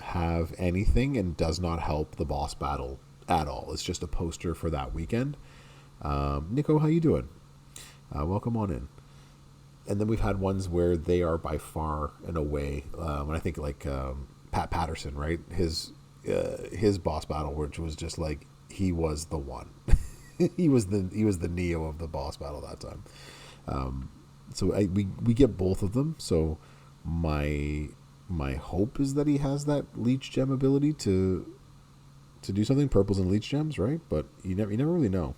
have anything and does not help the boss battle at all. It's just a poster for that weekend. Nico, how you doing? Welcome on in. And then we've had ones where they are by far and away. And I think like Pat Patterson, right? His boss battle, which was just like he was the one. he was the Neo of the boss battle that time. So we get both of them. So my hope is that he has that leech gem ability to to do something. Purples and leech gems, right? But you never really know.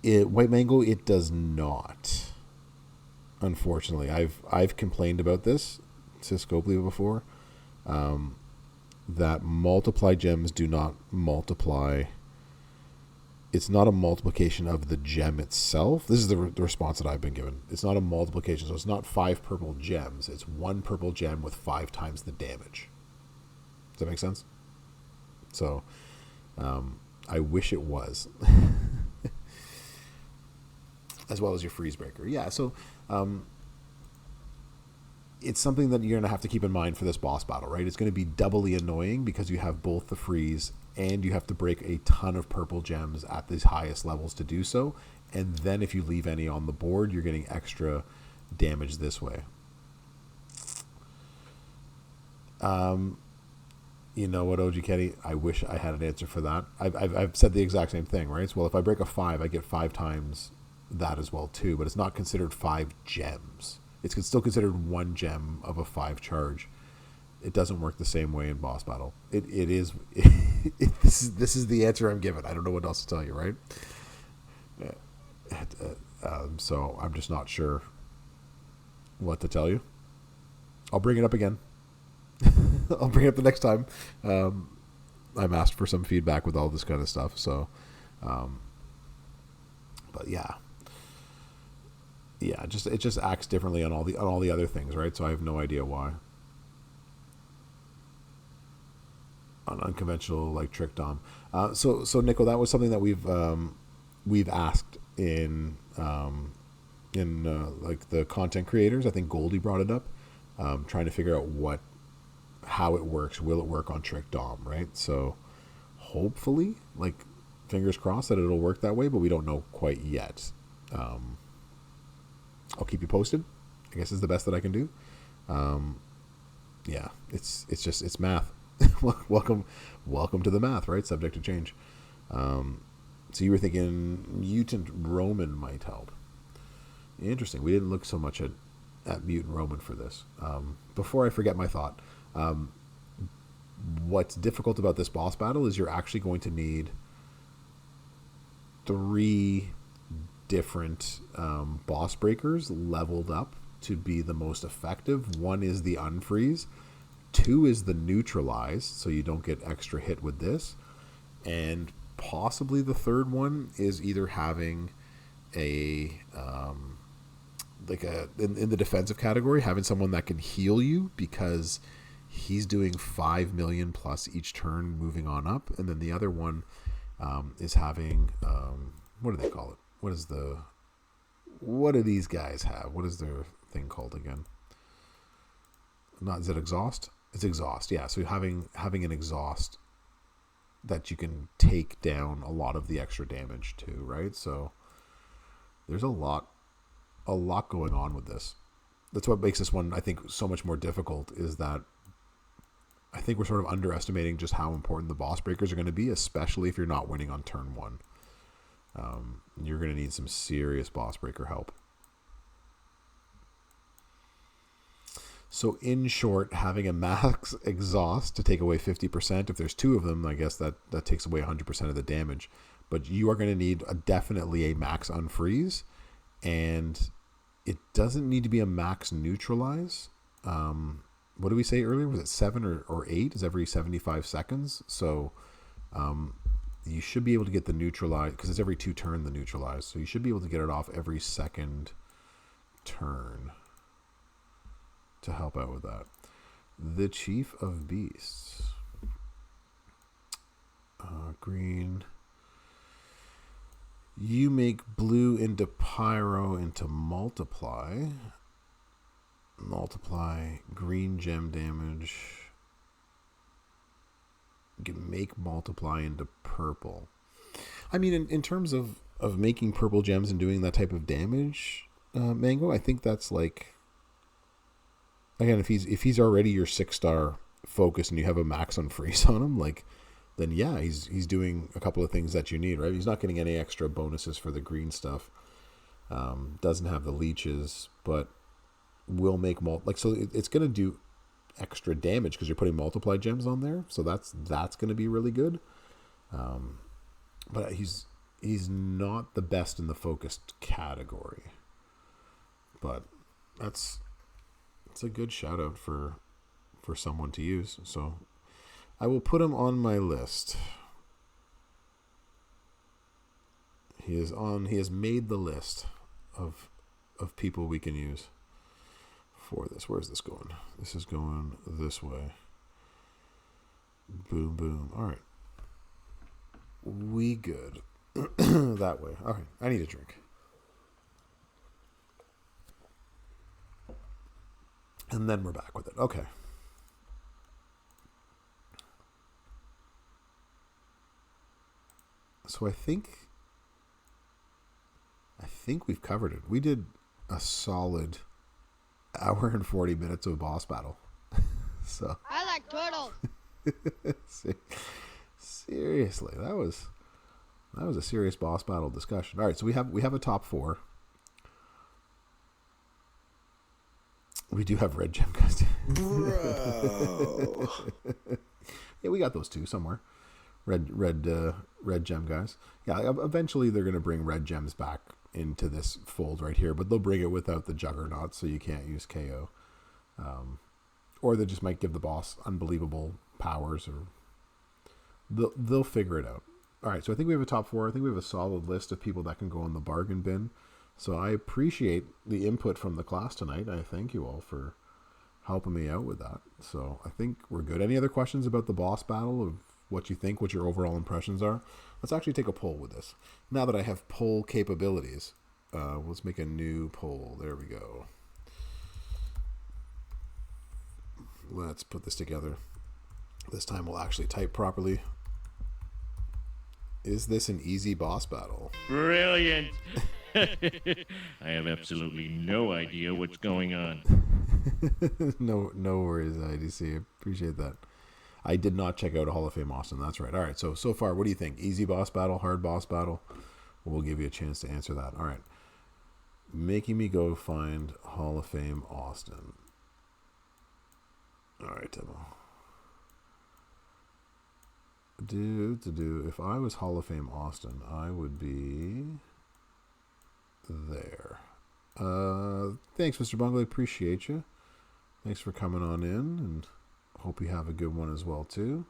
White mango, it does not. Unfortunately, I've complained about this to Scopely before. That multiply gems do not multiply. It's not a multiplication of the gem itself. This is the response that I've been given. It's not a multiplication, so it's not 5 purple gems. It's 1 purple gem with 5 times the damage. Does that make sense? So, I wish it was. As well as your freeze breaker. Yeah, so it's something that you're going to have to keep in mind for this boss battle, right? It's going to be doubly annoying because you have both the freeze and you have to break a ton of purple gems at these highest levels to do so. And then if you leave any on the board, you're getting extra damage this way. You know what, OG Kenny? I wish I had an answer for that. I've said the exact same thing, right? So, well, if I break a 5, I get 5 times that as well too, but it's not considered 5 gems. It's still considered 1 gem of a 5 charge. It doesn't work the same way in boss battle. It is. This is the answer I'm given. I don't know what else to tell you, right? So I'm just not sure what to tell you. I'll bring it up again. I'll bring it up the next time. I'm asked for some feedback with all this kind of stuff. So, but yeah. Yeah, it just acts differently on all the other things, right? So I have no idea why. On unconventional like Trick Dom. So Nico, that was something that we've asked in like the content creators. I think Goldie brought it up, trying to figure out how it works. Will it work on Trick Dom, right? So hopefully, like fingers crossed that it'll work that way, but we don't know quite yet. I'll keep you posted, I guess is the best that I can do. Yeah, it's math. welcome to the math, right? Subject to change. So you were thinking Mutant Roman might help. Interesting. We didn't look so much at Mutant Roman for this. Before I forget my thought, what's difficult about this boss battle is you're actually going to need 3 different boss breakers leveled up to be the most effective. 1 is the unfreeze, 2 is the neutralize, so you don't get extra hit with this, and possibly the third one is either having a in the defensive category, having someone that can heal you because he's doing 5 million plus each turn moving on up, and then the other one is having what do they call it? What do these guys have? What is their thing called again? Is it exhaust? It's exhaust, yeah. So having an exhaust that you can take down a lot of the extra damage too, right? So there's a lot going on with this. That's what makes this one, I think, so much more difficult, is that I think we're sort of underestimating just how important the boss breakers are going to be, especially if you're not winning on turn 1. You're going to need some serious boss breaker help. So in short, having a max exhaust to take away 50%, if there's 2 of them, I guess that takes away 100% of the damage. But you are going to need definitely a max unfreeze, and it doesn't need to be a max neutralize. What did we say earlier? Was it 7 or 8? Is every 75 seconds? So you should be able to get the neutralize, because it's every 2 turn the neutralize. So you should be able to get it off every second turn to help out with that. The Chief of Beasts. Green. You make blue into pyro into multiply. Multiply green gem damage. You can make multiply into purple. I mean, in terms of making purple gems and doing that type of damage, Mango, I think that's like, again, if he's already your 6-star focus and you have a max on freeze on him, like, then yeah, he's doing a couple of things that you need, right? He's not getting any extra bonuses for the green stuff. Doesn't have the leeches, but will make so it's going to do extra damage because you're putting multiply gems on there. So that's going to be really good. But he's not the best in the focused category. But it's a good shout out for someone to use. So I will put him on my list. He has made the list of people we can use for this. Where's this going? This is going this way. Boom, boom. All right. We good. That way. All right. I need a drink. And then we're back with it. Okay. So I think we've covered it. We did a solid hour and 40 minutes of boss battle. So I like turtles. seriously, that was a serious boss battle discussion. All right, so we have a top 4. We do have red gem guys. Bro. Yeah, we got those two somewhere. Red gem guys. Yeah, eventually they're going to bring red gems back into this fold right here, but they'll bring it without the juggernaut, so you can't use KO. Or they just might give the boss unbelievable powers, or they'll figure it out. All right, so I think we have a top 4. I think we have a solid list of people that can go in the bargain bin. So I appreciate the input from the class tonight. I thank you all for helping me out with that. So I think we're good. Any other questions about the boss battle, of what you think, what your overall impressions are? Let's actually take a poll with this. Now that I have poll capabilities, let's make a new poll. There we go. Let's put this together. This time we'll actually type properly. Is this an easy boss battle? Brilliant. I have absolutely no idea what's going on. No worries, IDC. Appreciate that. I did not check out Hall of Fame Austin. That's right. All right. So far, what do you think? Easy boss battle, hard boss battle? We'll give you a chance to answer that. All right. Making me go find Hall of Fame Austin. All right, Timo. If I was Hall of Fame Austin, I would be there. Thanks, Mr. Bungley. Appreciate you. Thanks for coming on in, and hope you have a good one as well, too.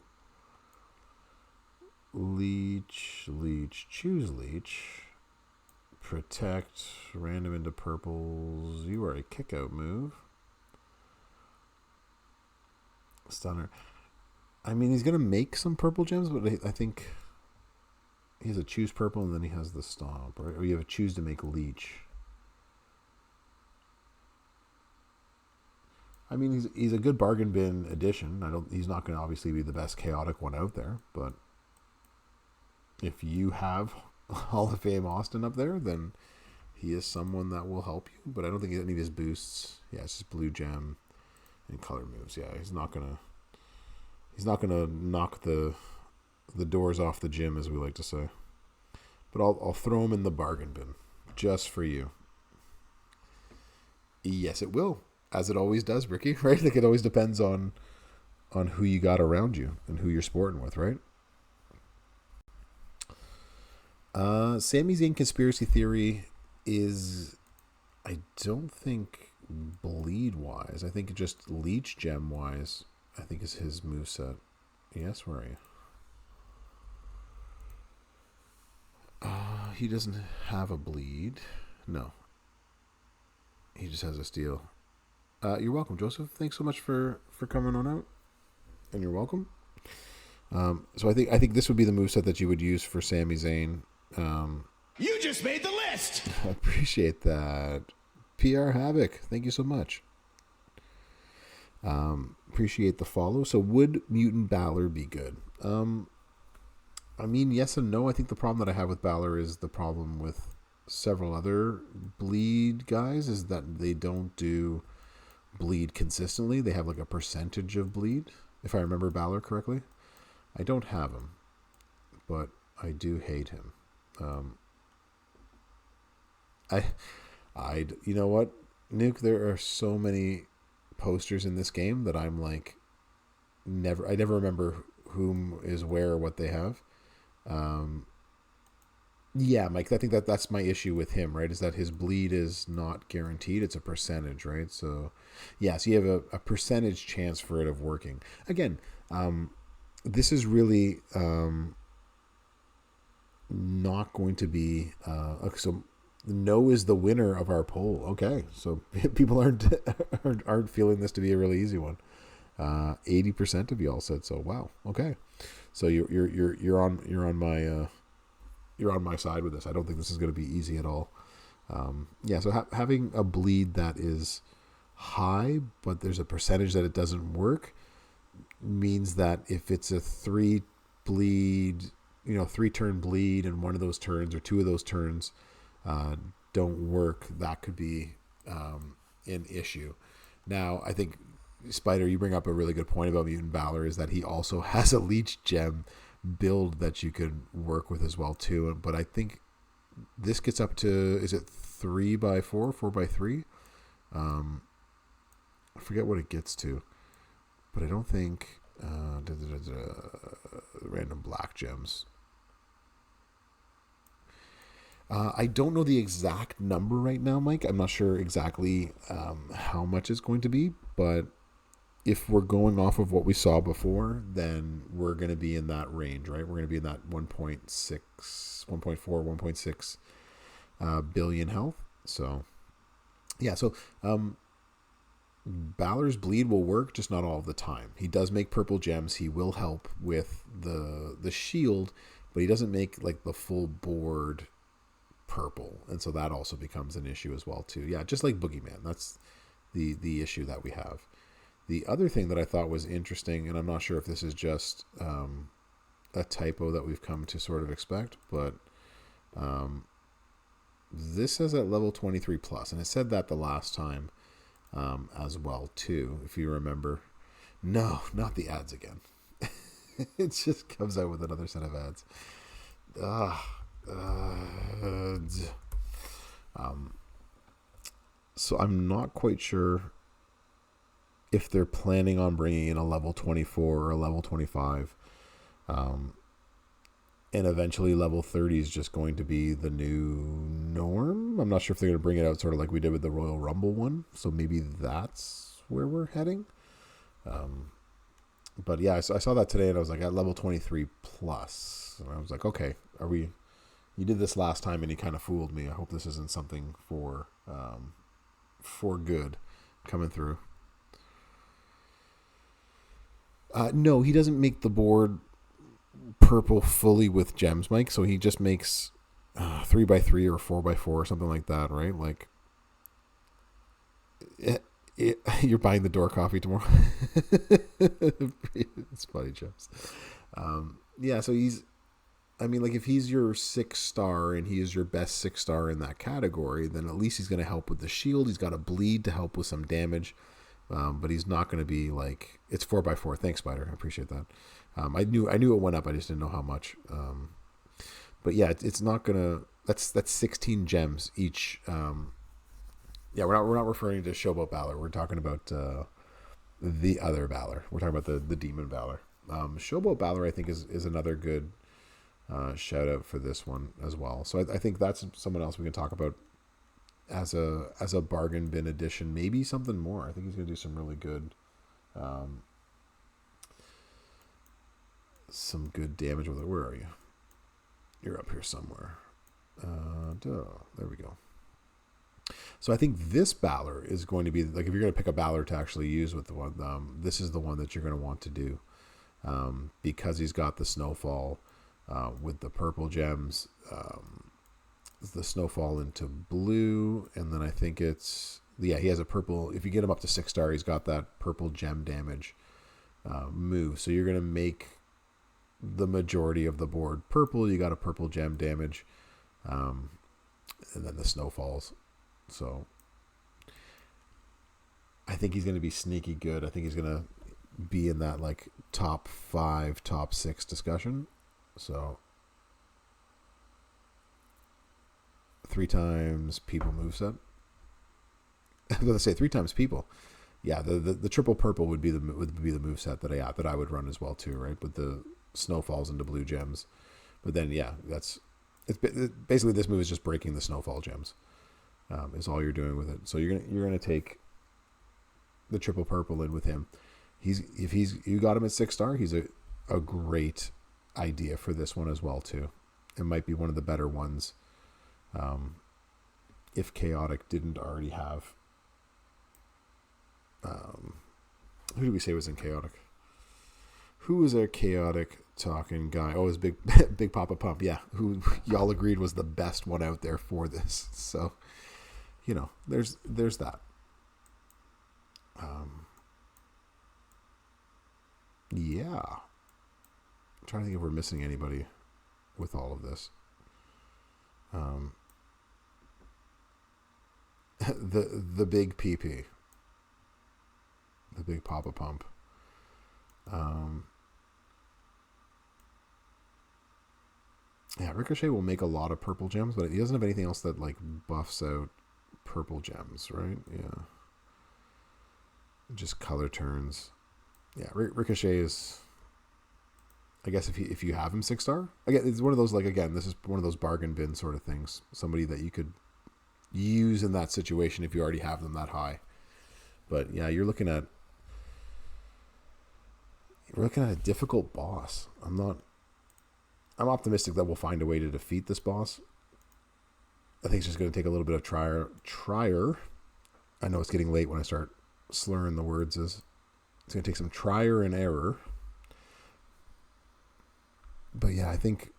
Leech. Choose Leech. Protect. Random into purples. You are a kick-out move. Stunner. I mean, he's going to make some purple gems, but I think he has a choose purple, and then he has the stomp, right? Or you have a choose to make Leech. I mean, he's a good bargain bin addition. He's not going to obviously be the best chaotic one out there, but if you have Hall of Fame Austin up there, then he is someone that will help you. But I don't think any of his boosts. Yeah, it's just blue gem and color moves. Yeah, he's not gonna knock the doors off the gym, as we like to say. But I'll throw him in the bargain bin just for you. Yes, it will. As it always does, Ricky, right? Like, it always depends on who you got around you and who you're sporting with, right? Sami Zayn conspiracy theory is, I don't think bleed-wise. I think just Leech gem-wise, I think is his moveset. Yes, where are you? He doesn't have a bleed. No. He just has a steal. You're welcome, Joseph. Thanks so much for coming on out. And you're welcome. So I think this would be the moveset that you would use for Sami Zayn. You just made the list! I appreciate that. PR Havoc, thank you so much. Appreciate the follow. So would Mutant Balor be good? I mean, yes and no. I think the problem that I have with Balor is the problem with several other bleed guys, is that they don't do bleed consistently. They have like a percentage of bleed, if I remember Balor correctly. I don't have him, but I do hate him. You know what, Nuke, there are so many posters in this game that I'm like, I never remember whom is where or what they have. Yeah, Mike, I think that's my issue with him, right? Is that his bleed is not guaranteed. It's a percentage, right? So, yeah, so you have a percentage chance for it of working. Again, this is really not going to be... okay, so no is the winner of our poll. Okay, so people aren't feeling this to be a really easy one. 80% of y'all said so. Wow. Okay, so you're on my side with this. I don't think this is going to be easy at all. Yeah, so having a bleed that is high, but there's a percentage that it doesn't work, means that if it's a 3 turn bleed, and one of those turns or 2 of those turns don't work, that could be an issue. Now, I think, Spider, you bring up a really good point about Mutant Valor, is that he also has a Leech Gem build that you could work with as well too. But I think this gets up to, is it 3x4, 4x3? I forget what it gets to, but I don't think random black gems. I don't know the exact number right now, Mike. I'm not sure exactly how much it's going to be, but if we're going off of what we saw before, then we're going to be in that range, right? We're going to be in that 1.6, 1.4, 1.6 billion health. So, yeah. So, Balor's bleed will work, just not all of the time. He does make purple gems. He will help with the shield, but he doesn't make like the full board purple, and so that also becomes an issue as well too. Yeah, just like Boogeyman. That's the issue that we have. The other thing that I thought was interesting, and I'm not sure if this is just a typo that we've come to sort of expect, but this says at level 23 plus, and it said that the last time as well too, if you remember. No, not the ads again. It just comes out with another set of ads. So I'm not quite sure if they're planning on bringing in a level 24 or a level 25, and eventually level 30 is just going to be the new norm. I'm not sure if they're going to bring it out sort of like we did with the Royal Rumble one, so maybe that's where we're heading. But yeah, I saw that today, and I was like, at level 23 plus, and I was like, okay, you did this last time and you kind of fooled me. I hope this isn't something for good coming through. No, he doesn't make the board purple fully with gems, Mike. So he just makes 3x3 or 4x4 or something like that, right? Like, you're buying the door coffee tomorrow. It's funny, Chips. Yeah, so if he's your 6-star and he is your best 6-star in that category, then at least he's going to help with the shield. He's got a bleed to help with some damage. But he's not going to be like, it's 4x4. Thanks, Spider. I appreciate that. I knew it went up. I just didn't know how much. But yeah, it's not going to, that's 16 gems each. Yeah, we're not referring to Showboat Valor. We're talking about the other Valor. We're talking about the Demon Valor. Showboat Valor, I think, is another good shout out for this one as well. So I think that's someone else we can talk about as a bargain bin edition, maybe something more. I think he's going to do some really good some good damage with it. Where are you? You're up here somewhere. There we go. So I think this Balor is going to be, like, if you're going to pick a Balor to actually use with the one, this is the one that you're going to want to do, because he's got the Snowfall with the purple gems, the Snowfall into blue, and then I think he has a purple. If you get him up to 6-star, he's got that purple gem damage move. So you're going to make the majority of the board purple. You got a purple gem damage, and then the Snowfalls. So I think he's going to be sneaky good. I think he's going to be in that like top 5, top 6 discussion. So 3 times people moveset. I was going to say 3 times people. yeah, the triple purple would be the moveset that I would run as well too, right? With the snowfalls into blue gems. But then yeah, it's basically this move is just breaking the snowfall gems. Is all you're doing with it. So you're gonna take the triple purple in with him. You got him at 6-star, he's a great idea for this one as well too. It might be one of the better ones. If Chaotic didn't already have who did we say was in Chaotic? Who was our Chaotic talking guy? Oh, it was Big Papa Pump, yeah. Who y'all agreed was the best one out there for this. So, you know, there's that. Yeah. I'm trying to think if we're missing anybody with all of this. The big PP. The big Papa Pump. Yeah, Ricochet will make a lot of purple gems, but he doesn't have anything else that like buffs out purple gems, right? Yeah. Just color turns. Yeah, Ricochet is, I guess if you have him 6-star, again, it's one of those, like, again, this is one of those bargain bin sort of things. Somebody that you could use in that situation if you already have them that high. But yeah, you're looking at a difficult boss. I'm optimistic that we'll find a way to defeat this boss. I think it's just going to take a little bit of trier. I know it's getting late when I start slurring the words. It's going to take some trier and error. But yeah, I think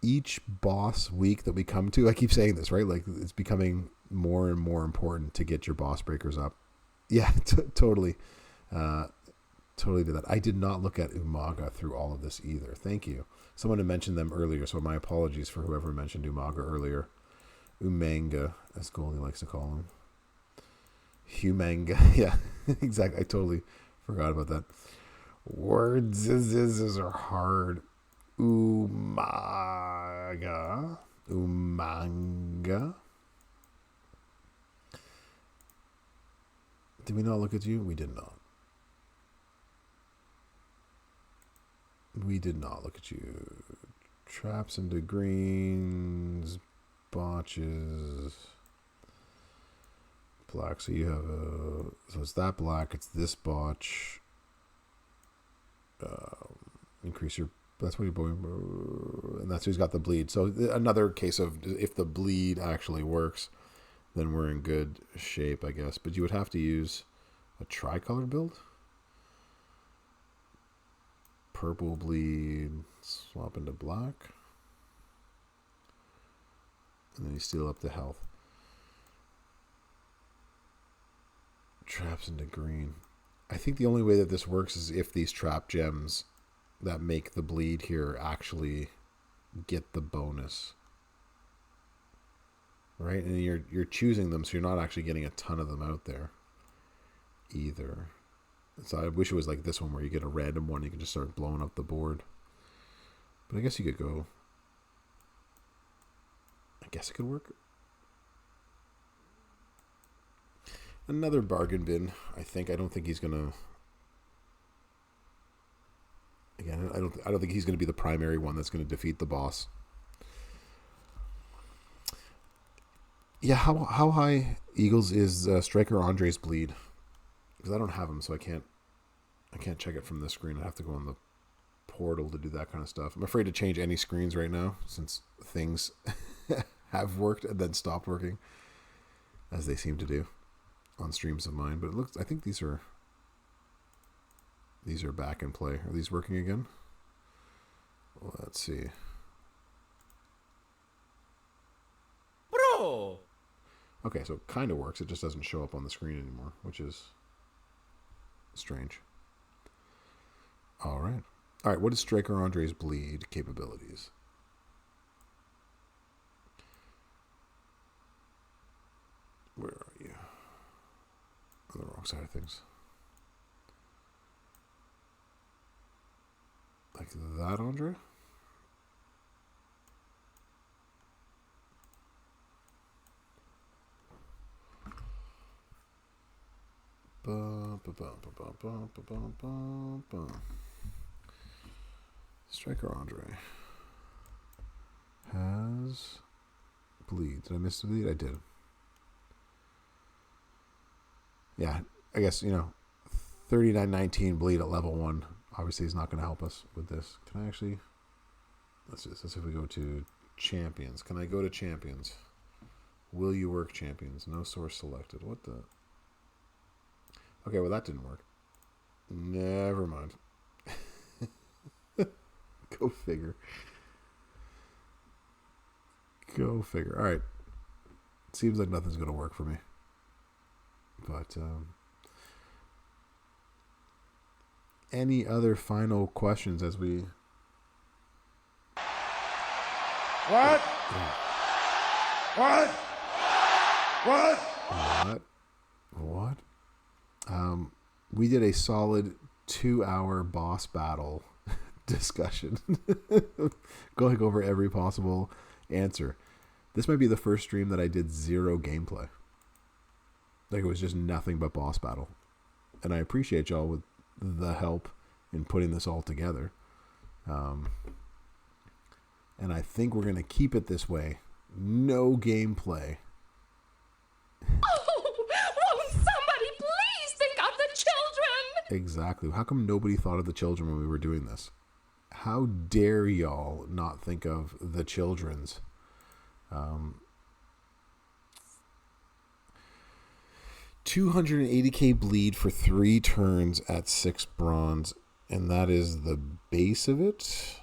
each boss week that we come to, I keep saying this, right? Like, it's becoming more and more important to get your boss breakers up. Yeah, totally. Totally did that. I did not look at Umaga through all of this either. Thank you. Someone had mentioned them earlier, so my apologies for whoever mentioned Umaga earlier. Umanga, as Goldie likes to call him. Humanga. Yeah, exactly. I totally forgot about that. Words are hard. Umanga. Did we not look at you? We did not. We did not look at you. Traps into greens, botches, black. So you have so it's that black. It's this botch. Increase your. That's what you're going. And that's who's got the bleed. So another case of if the bleed actually works, then we're in good shape, I guess. But you would have to use a tricolor build. Purple bleed, swap into black, and then you steal up the health. Traps into green. I think the only way that this works is if these trap gems that make the bleed here actually get the bonus, right? And you're choosing them, so you're not actually getting a ton of them out there either. So I wish it was like this one where you get a random one, you can just start blowing up the board. But I guess you could go. I guess it could work. Another bargain bin, I think. I don't think he's gonna. Again, I don't think he's gonna be the primary one that's gonna defeat the boss. Yeah, how high Eagles is Striker Andre's bleed? Because I don't have him, so I can't check it from this screen. I have to go on the portal to do that kind of stuff. I'm afraid to change any screens right now since things have worked and then stopped working, as they seem to do on streams of mine. But it looks, I think these are back in play. Are these working again? Well, let's see. Bro! Okay, so it kind of works. It just doesn't show up on the screen anymore, which is strange. All right. What is Striker Andre's bleed capabilities? Where are you? On the wrong side of things. Like that, Andre? Striker Andre has bleed. Did I miss the bleed? I did. Yeah, I guess, 39-19 bleed at level 1. Obviously, he's not going to help us with this. Can I actually... Let's see if we go to champions. Can I go to champions? Will you work champions? No source selected. What the... Okay, well, that didn't work. Never mind. Go figure. Go figure. All right. Seems like nothing's going to work for me. But, any other final questions as we... What? What? What? What? We did a solid 2-hour boss battle discussion, going over every possible answer. This might be the first stream that I did 0 gameplay. Like, it was just nothing but boss battle. And I appreciate y'all with the help in putting this all together. And I think we're going to keep it this way. No gameplay. Oh, won't somebody please think of the children? Exactly. How come nobody thought of the children when we were doing this? How dare y'all not think of the children's? 280k bleed for 3 turns at 6 bronze, and that is the base of it.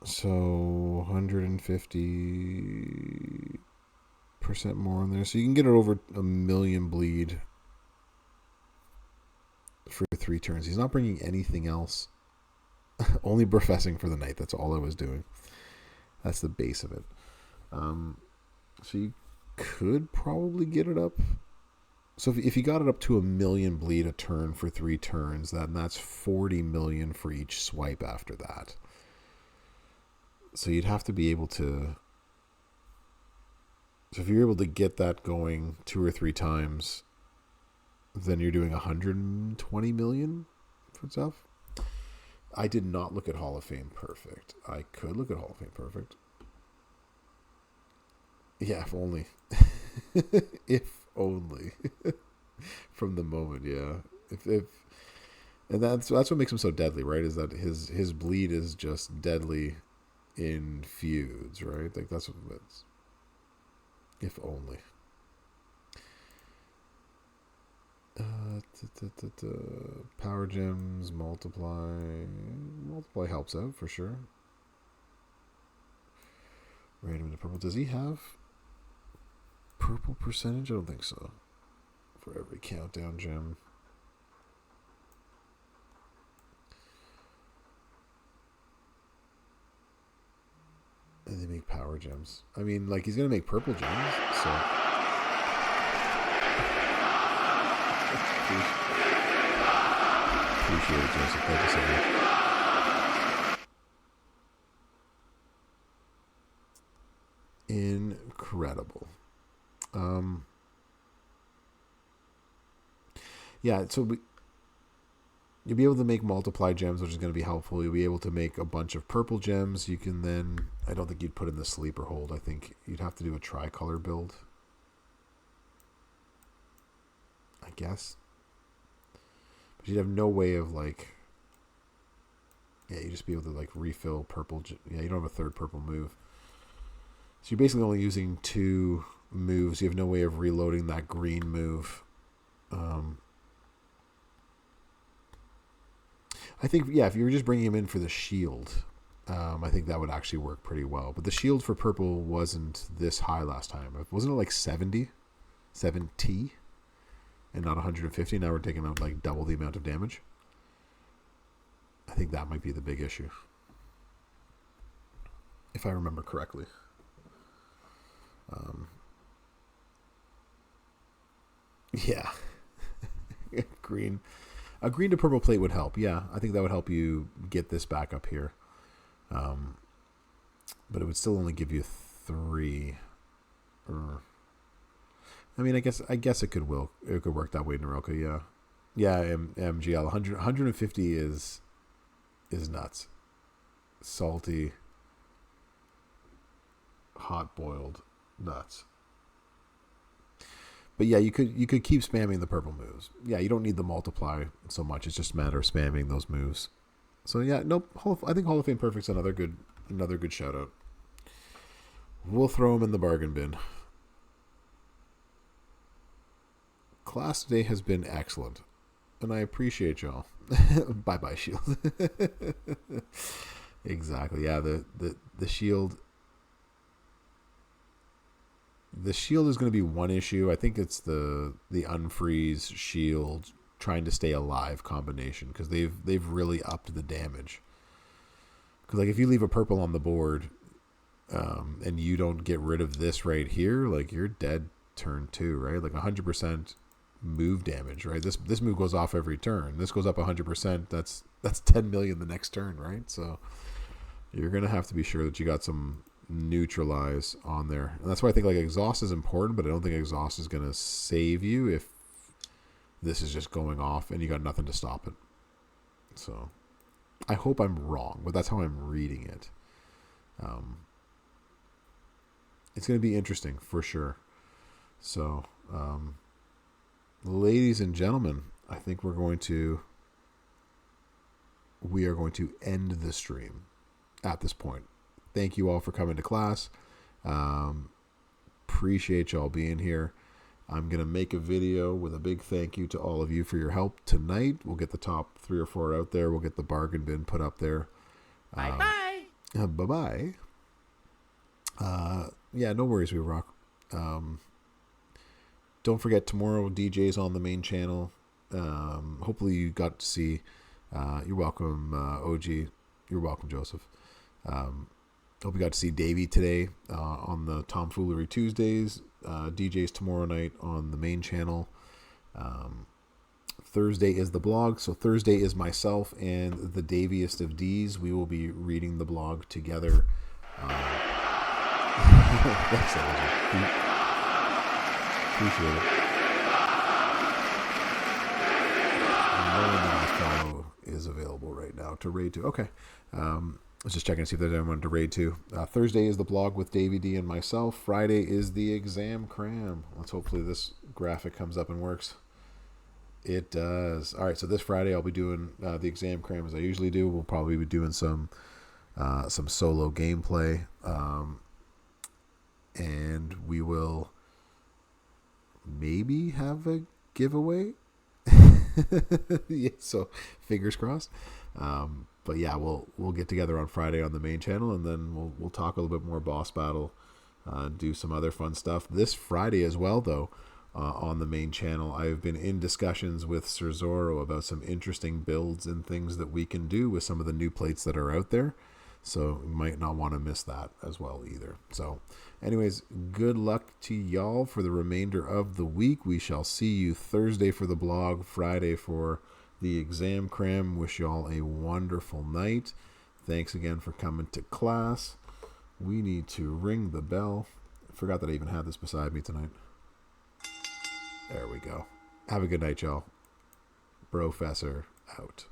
So 150% more on there. So you can get it over 1 million bleed for 3 turns. He's not bringing anything else. Only professing for the night. That's all I was doing. That's the base of it. So you could probably get it up. So if you got it up to 1 million bleed a turn for 3 turns, then that's 40 million for each swipe after that. So you'd have to be able to... So if you're able to get that going 2 or 3 times, then you're doing 120 million for stuff. I did not look at Hall of Fame Perfect. I could look at Hall of Fame Perfect. Yeah, if only. If only. From the moment, yeah. If and that's what makes him so deadly, right? Is that his bleed is just deadly in feuds, right? Like, that's what it's... If only. Power gems, multiply helps out for sure. Random to purple. Does he have purple percentage? I don't think so. For every countdown gem. And they make power gems. I mean, like, he's gonna make purple gems, so... Appreciate it, Joseph. Thank you so much. Incredible. Yeah, so you'll be able to make multiply gems, which is going to be helpful. You'll be able to make a bunch of purple gems. You can then... I don't think you'd put in the sleeper hold. I think you'd have to do a tricolor build, I guess. But you'd have no way of, like... Yeah, you'd just be able to, like, refill purple... Yeah, you don't have a third purple move. So you're basically only using 2 moves. You have no way of reloading that green move. I think, yeah, if you were just bringing him in for the shield, I think that would actually work pretty well. But the shield for purple wasn't this high last time. Wasn't it like 70? 70? And not 150? Now we're taking out like double the amount of damage. I think that might be the big issue. If I remember correctly. Yeah. Green. A green to purple plate would help. Yeah, I think that would help you get this back up here. But it would still only give you 3. I mean, I guess it could work that way, Naroka, yeah. Yeah, MGL 150 is nuts. Salty, hot boiled nuts. But yeah, you could keep spamming the purple moves. Yeah, you don't need the multiply so much. It's just a matter of spamming those moves. So yeah, nope. I think Hall of Fame Perfect's another good shout out. We'll throw them in the bargain bin. Class today has been excellent, and I appreciate y'all. Bye bye, Shield. Exactly. Yeah, the Shield. The Shield is going to be one issue. I think it's the unfreeze Shield trying to stay alive combination, because they've really upped the damage. Because like if you leave a purple on the board, and you don't get rid of this right here, like you're dead turn 2, right? Like 100% move damage, right? This move goes off every turn. This goes up 100%. That's 10 million the next turn, right? So you're gonna have to be sure that you got some neutralize on there, and that's why I think like exhaust is important, but I don't think exhaust is gonna save you if this is just going off and you got nothing to stop it. So I hope I'm wrong, but that's how I'm reading it. It's going to be interesting for sure. So, ladies and gentlemen, I think we are going to end the stream at this point. Thank you all for coming to class. Appreciate y'all being here. I'm going to make a video with a big thank you to all of you for your help tonight. We'll get the top 3 or 4 out there. We'll get the bargain bin put up there. Bye-bye. Bye-bye. Yeah, no worries, we rock. Don't forget, tomorrow DJ's on the main channel. Hopefully you got to see. You're welcome, OG. You're welcome, Joseph. Hope you got to see Davey today on the Tomfoolery Tuesdays. DJ's tomorrow night on the main channel. Thursday is the blog. So Thursday is myself and the Daviest of D's. We will be reading the blog together. Thanks, Appreciate it. No one that I follow is available right now to raid to. Okay. I was just checking to see if there's anyone to raid to. Thursday is the blog with Davey D and myself. Friday is the exam cram. Let's hopefully this graphic comes up and works. It does. All right, so this Friday I'll be doing the exam cram as I usually do. We'll probably be doing some solo gameplay. And we will maybe have a giveaway. Yeah, so fingers crossed. But yeah, we'll get together on Friday on the main channel, and then we'll talk a little bit more boss battle, do some other fun stuff. This Friday as well, though, on the main channel, I've been in discussions with Sir Zorro about some interesting builds and things that we can do with some of the new plates that are out there. So you might not want to miss that as well either. So anyways, good luck to y'all for the remainder of the week. We shall see you Thursday for the blog, Friday for the exam cram. Wish y'all a wonderful night. Thanks again for coming to class. We need to ring the bell. I forgot that I even had this beside me tonight. There we go. Have a good night, y'all. Brofessor out.